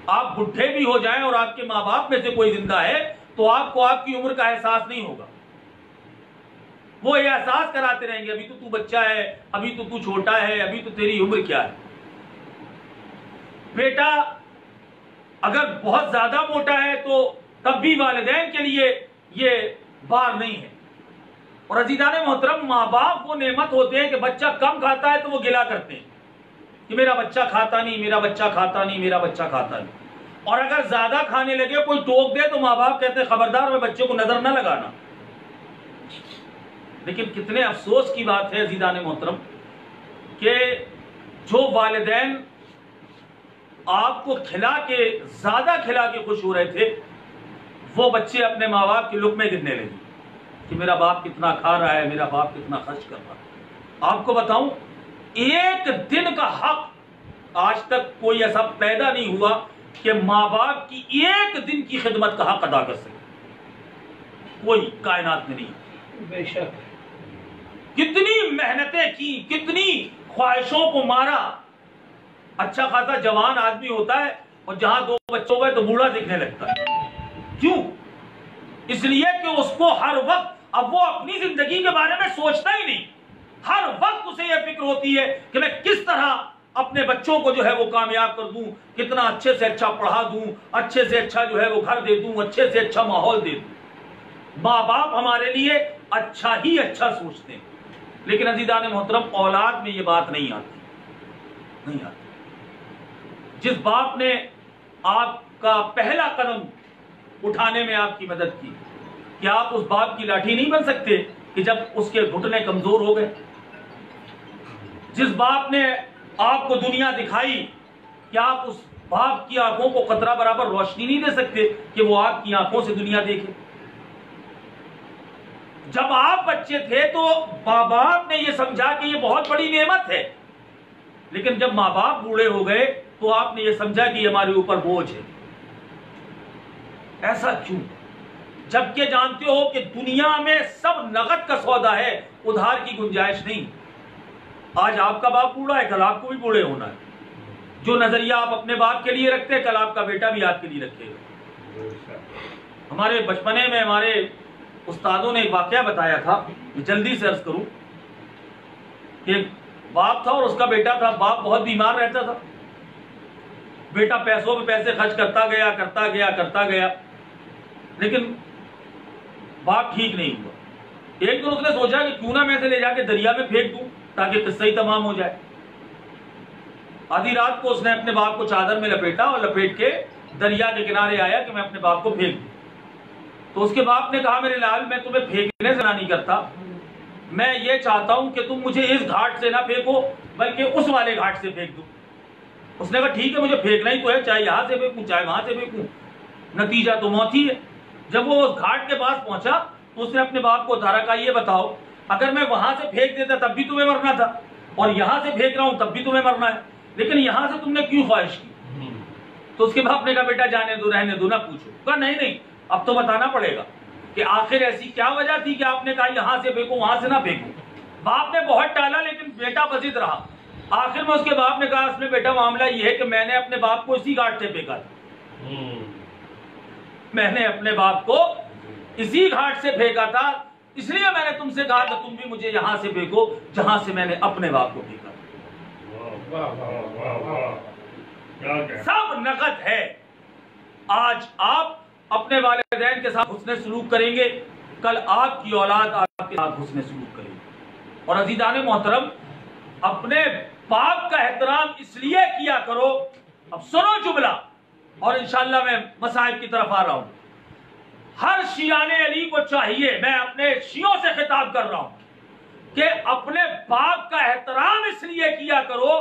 آپ بڈھے بھی ہو جائیں اور آپ کے ماں باپ میں سے کوئی زندہ ہے تو آپ کو آپ کی عمر کا احساس نہیں ہوگا، وہ یہ احساس کراتے رہیں گے ابھی تو بچہ ہے، ابھی تو چھوٹا ہے، ابھی تو تیری عمر کیا ہے۔ بیٹا اگر بہت زیادہ موٹا ہے تو تب بھی والدین کے لیے یہ بار نہیں ہے، اور عزیزان محترم، ماں باپ وہ نعمت ہوتے ہیں کہ بچہ کم کھاتا ہے تو وہ گلا کرتے ہیں کہ میرا بچہ کھاتا نہیں، میرا بچہ کھاتا نہیں، میرا بچہ کھاتا نہیں. اور اگر زیادہ کھانے لگے کوئی ٹوک دے تو ماں باپ کہتے ہیں خبردار میں بچے کو نظر نہ لگانا. لیکن کتنے افسوس کی بات ہے عزیزان محترم کہ جو والدین آپ کو زیادہ کھلا کے خوش ہو رہے تھے، وہ بچے اپنے ماں باپ کے لقمے گننے لگے کہ میرا باپ کتنا کھا رہا ہے، میرا باپ کتنا خرچ کر رہا ہے. آپ کو بتاؤں، ایک دن کا حق آج تک کوئی ایسا پیدا نہیں ہوا کہ ماں باپ کی ایک دن کی خدمت کا حق ادا کر سکے. کوئی کائنات میں نہیں. بے شک کتنی محنتیں کی، کتنی خواہشوں کو مارا. اچھا خاصا جوان آدمی ہوتا ہے اور جہاں 2 بچوں گئے تو بوڑھا دکھنے لگتا ہے. کیوں؟ اس لیے کہ اس کو ہر وقت، اب وہ اپنی زندگی کے بارے میں سوچتا ہی نہیں. ہر وقت اسے یہ فکر ہوتی ہے کہ میں کس طرح اپنے بچوں کو جو ہے وہ کامیاب کر دوں، کتنا اچھے سے اچھا پڑھا دوں، اچھے سے اچھا جو ہے وہ گھر دے دوں، اچھے سے اچھا ماحول دے دوں. ماں باپ ہمارے لیے اچھا ہی اچھا سوچتے ہیں. لیکن عزیزان محترم، اولاد میں یہ بات نہیں آتی. جس باپ نے آپ کا پہلا قدم اٹھانے میں آپ کی مدد کی، کیا آپ اس باپ کی لاٹھی نہیں بن سکتے کہ جب اس کے گھٹنے کمزور ہو گئے؟ جس باپ نے آپ کو دنیا دکھائی، کیا آپ اس باپ کی آنکھوں کو قطرہ برابر روشنی نہیں دے سکتے کہ وہ آپ کی آنکھوں سے دنیا دیکھے؟ جب آپ بچے تھے تو ماں باپ نے یہ سمجھا کہ یہ بہت بڑی نعمت ہے، لیکن جب ماں باپ بوڑھے ہو گئے تو آپ نے یہ سمجھا کہ یہ ہمارے اوپر بوجھ ہے. ایسا کیوں؟ جبکہ جانتے ہو کہ دنیا میں سب نقد کا سودا ہے، ادھار کی گنجائش نہیں. آج آپ کا باپ بوڑھا ہے، کل آپ کو بھی بوڑھے ہونا ہے. جو نظریہ آپ اپنے باپ کے لیے رکھتے ہیں، کل آپ کا بیٹا بھی آپ کے لیے رکھے گا. ہمارے بچپنے میں ہمارے استادوں نے ایک واقعہ بتایا تھا، میں جلدی سے عرض کروں کہ ایک باپ تھا اور اس کا بیٹا تھا. باپ بہت بیمار رہتا تھا، بیٹا پیسوں پہ پیسے خرچ کرتا گیا لیکن باپ ٹھیک نہیں ہوا. ایک دن اس نے سوچا کہ کیوں نہ میں اسے لے جا کے دریا میں پھینک دوں تاکہ قصہ ہی تمام ہو جائے. آدھی رات کو اس نے اپنے باپ کو چادر میں لپیٹا اور لپیٹ کے دریا کے کنارے آیا کہ میں اپنے باپ کو پھینک دوں. تو اس کے باپ نے کہا میرے لال، میں تمہیں پھینکنے سے نہ نہیں کرتا، میں یہ چاہتا ہوں کہ تم مجھے اس گھاٹ سے نہ پھینکو بلکہ اس والے گھاٹ سے پھینک دو. اس نے کہا ٹھیک ہے، مجھے پھینکنا ہی تو ہے، چاہے یہاں سے پھینکوں چاہے وہاں سے پھینکوں، نتیجہ تو موت ہی ہے. جب وہ اس گھاٹ کے پاس پہنچا تو اس نے اپنے باپ کو اتارا، کہا یہ بتاؤ اگر میں وہاں سے پھینک دیتا تب بھی تمہیں مرنا تھا اور یہاں سے پھینک رہا ہوں تب بھی تمہیں مرنا ہے، لیکن یہاں سے تم نے کیوں خواہش کی؟ تو اس کے باپ نے کہا بیٹا جانے دو، رہنے دو، نہ پوچھو. کہا نہیں اب تو بتانا پڑے گا کہ آخر ایسی کیا وجہ تھی کہ آپ نے کہا یہاں سے پھینکو وہاں سے نہ پھینکو. باپ نے بہت ٹالا لیکن بیٹا بضد رہا. آخر میں اس کے باپ نے کہا اس میں بیٹا معاملہ یہ ہے کہ میں نے اپنے باپ کو اسی گھاٹ سے پھینکا تھا، میں نے اپنے باپ کو اسی گھاٹ سے پھینکا تھا، اس لیے میں نے تم سے کہا کہ تم بھی مجھے یہاں سے پھینکو جہاں سے میں نے اپنے باپ کو پھینکا. سب نقد ہے. آج آپ اپنے والدین کے ساتھ حسن سلوک کریں گے، کل آپ کی اولاد آپ کے ساتھ حسن سلوک کرے گی. اور عزیزان محترم، اپنے باپ کا احترام اس لیے کیا کرو. اب سنو جملہ اور انشاءاللہ میں مسائل کی طرف آ رہا ہوں. ہر شیعان علی کو چاہیے، میں اپنے شیعوں سے خطاب کر رہا ہوں، کہ اپنے باپ کا احترام اس لیے کیا کرو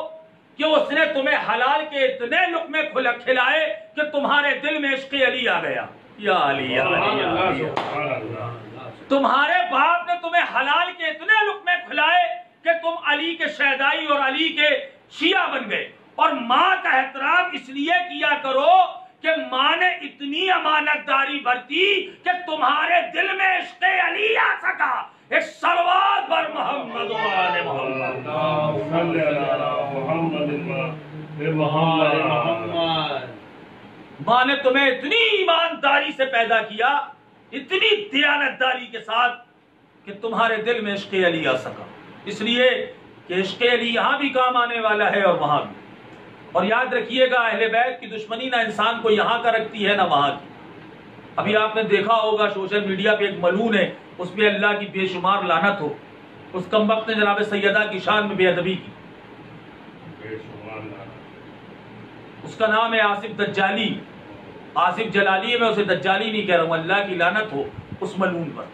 کہ اس نے تمہیں حلال کے اتنے لقمے کھلائے کہ تمہارے دل میں عشق علی آ گیا. یا علی یا علی یا علی. تمہارے باپ نے تمہیں حلال کے اتنے لقمے کھلائے کہ تم علی کے شیدائی اور علی کے شیعہ بن گئے. اور ماں کا احترام اس لیے کیا کرو کہ ماں نے اتنی امانت داری برتی کہ تمہارے دل میں عشق علی آ سکا. ایک صلوات بر محمد و آل محمد. ماں نے تمہیں اتنی ایمانداری سے پیدا کیا، اتنی دیانتداری کے ساتھ کہ تمہارے دل میں عشق علی آ سکا. اس لیے کہ عشق علی یہاں بھی کام آنے والا ہے اور وہاں بھی. اور یاد رکھیے گا، اہل بیت کی دشمنی نہ انسان کو یہاں کا رکھتی ہے نہ وہاں کی. ابھی آپ نے دیکھا ہوگا سوشل میڈیا پہ ایک ملعون ہے اس پہ اللہ کی بے شمار لعنت ہو. اس کم وقت نے جناب سیدہ کی شان میں بے ادبی کی. اس کا نام ہے آصف دجالی. آصف جلالی ہے، میں اسے دجالی نہیں کہہ رہا ہوں. اللہ کی لعنت ہو اس ملعون پر.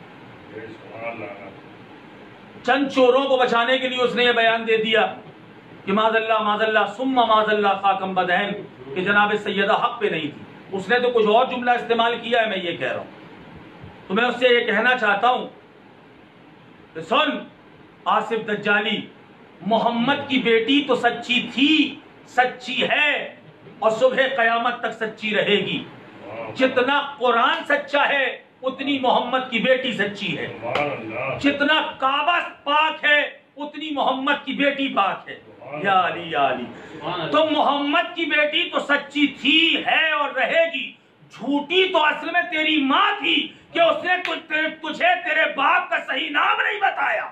چند چوروں کو بچانے کے لیے اس نے یہ بیان دے دیا کہ معاذ اللہ ثم معاذ اللہ خاکم بدہن، کہ جناب سیدہ حق پہ نہیں تھی. اس نے تو کچھ اور جملہ استعمال کیا ہے، میں یہ کہہ رہا ہوں. تو میں اس سے یہ کہنا چاہتا ہوں کہ سن آصف دجالی، محمد کی بیٹی تو سچی تھی، سچی ہے، اور صبح قیامت تک سچی رہے گی. جتنا قرآن سچا ہے اتنی محمد کی بیٹی سچی ہے. جتنا کعبہ پاک ہے اتنی محمد کی بیٹی پاک ہے. یا علی یا علی. تو محمد کی بیٹی تو سچی تھی، ہے اور رہے گی. جھوٹی تو اصل میں تیری ماں تھی کہ اس نے تجھے تیرے باپ کا صحیح نام نہیں بتایا.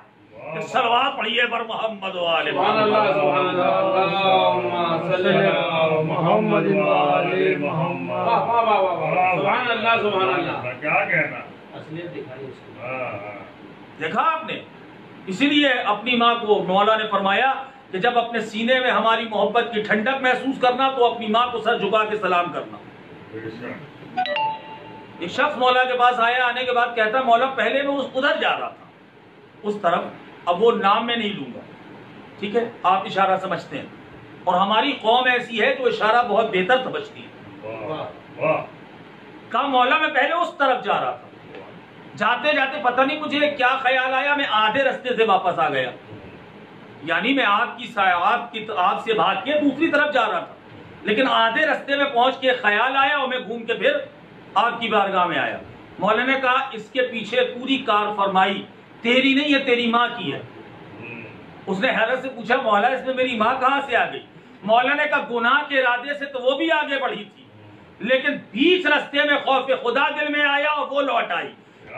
صلوات پڑھیے بر محمد و آل محمد. سبحان اللہ صلی اللہ محمد و آل محمد. سبحان اللہ سبحان اللہ. کیا کہنا. اصلیت دکھائی اس کو. دیکھا آپ نے. اسی لیے اپنی ماں کو مولا نے فرمایا کہ جب اپنے سینے میں ہماری محبت کی ٹھنڈک محسوس کرنا تو اپنی ماں کو سر جھکا کے سلام کرنا. ایک شخص مولا کے پاس آیا، آنے کے بعد کہتا مولا پہلے میں ادھر جا رہا تھا، اس طرف، اب وہ نام میں نہیں لوں گا. ٹھیک ہے، آپ اشارہ سمجھتے ہیں، اور ہماری قوم ایسی ہے جو اشارہ بہت بہتر سمجھتی ہے. کہا مولا میں پہلے اس طرف جا رہا تھا، جاتے جاتے پتہ نہیں مجھے کیا خیال آیا، میں آدھے رستے سے واپس آ گیا. یعنی میں آپ سے بھاگ کے دوسری طرف جا رہا تھا، لیکن آدھے رستے میں پہنچ کے خیال آیا اور میں گھوم کے پھر آپ کی بارگاہ میں آیا. مولا نے کہا اس کے پیچھے پوری کار فرمائی تیری نہیں ہے، تیری ماں کی ہے. اس نے حیرت سے پوچھا مولا اس میں میری ماں کہاں سے آ گئی؟ مولا نے کہا گناہ کے ارادے سے تو وہ بھی آگے بڑھی تھی، لیکن بیچ رستے میں خوف خدا دل میں آیا اور وہ لوٹ آئی.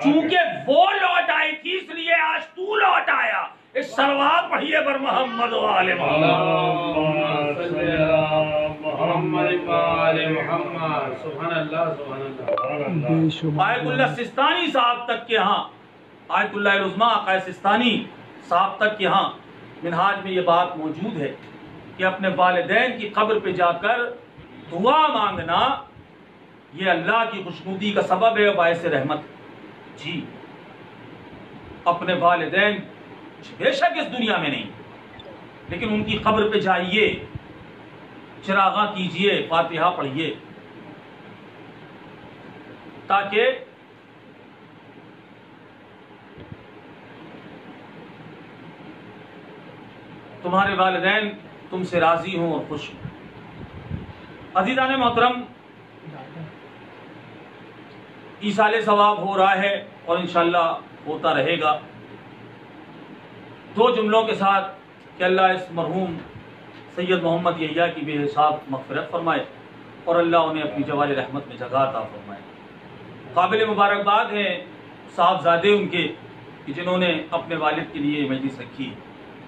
چونکہ وہ لوٹ آئی تھی اس لیے آج تو لوٹ آیا. اس صلوات پڑھیے بر محمد و آل محمد. سبحان اللہ سبحان اللہ. آیت اللہ سستانی صاحب تک کے ہاں، آیت اللہ العظمیٰ آقا سستانی صاحب تک کے ہاں منہاج میں یہ بات موجود ہے کہ اپنے والدین کی قبر پہ جا کر دعا مانگنا یہ اللہ کی خوشنودی کا سبب ہے، باعث رحمت. جی اپنے والدین بے شک اس دنیا میں نہیں، لیکن ان کی قبر پہ جائیے، چراغاں کیجئے، فاتحہ پڑھیے، تاکہ تمہارے والدین تم سے راضی ہوں اور خوش ہوں. عزیزان محترم، ایصال ثواب ہو رہا ہے اور انشاءاللہ ہوتا رہے گا. دو جملوں کے ساتھ کہ اللہ اس مرحوم سید محمد یحییٰ کی بے حساب مغفرت فرمائے اور اللہ انہیں اپنی جوار رحمت میں جگہ عطا فرمائے. قابل مبارکباد ہیں صاحبزادے ان کے کہ جنہوں نے اپنے والد کے لیے مجلس رکھی.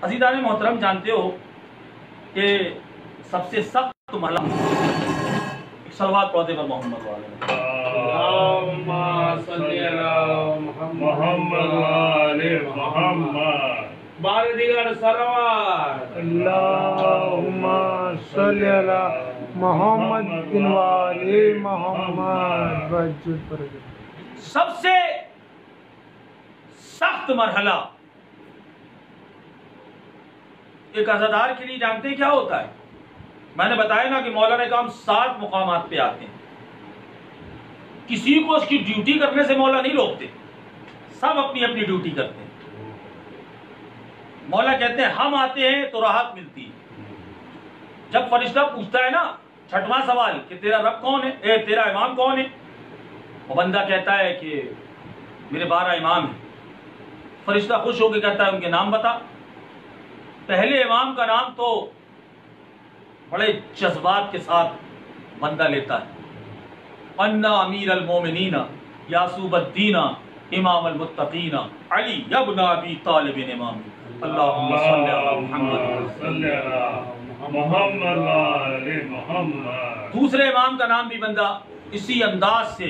عزیزان محترم، جانتے ہو کہ سب سے سخت مرحلہ صلوات پڑھتے پر محمد والے اللہم صلی علی محمد و آل محمد. بار دیگر صلوات. اللہم صلی علی محمد و آل محمد وجل فرج. سب سے سخت مرحلہ ایک عزادار کے لیے جانتے ہیں کیا ہوتا ہے؟ میں نے بتایا نا کہ مولانا کام 7 مقامات پہ آتے ہیں. کسی کو اس کی ڈیوٹی کرنے سے مولا نہیں روکتے، سب اپنی اپنی ڈیوٹی کرتے ہیں. مولا کہتے ہیں ہم آتے ہیں تو راحت ملتی ہے. جب فرشتہ پوچھتا ہے نا 6واں سوال کہ تیرا رب کون ہے، تیرا امام کون ہے، وہ بندہ کہتا ہے کہ میرے 12 امام ہیں. فرشتہ خوش ہو کے کہتا ہے ان کے نام بتا. پہلے امام کا نام تو بڑے جذبات کے ساتھ بندہ لیتا ہے، انا امیر المومنین یاسوب الدین امام المتقین علی ابن ابی طالب امام. اللہم صلی علی محمد صلی علی محمد و آل محمد. دوسرے امام کا نام بھی بندہ اسی انداز سے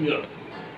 Yeah.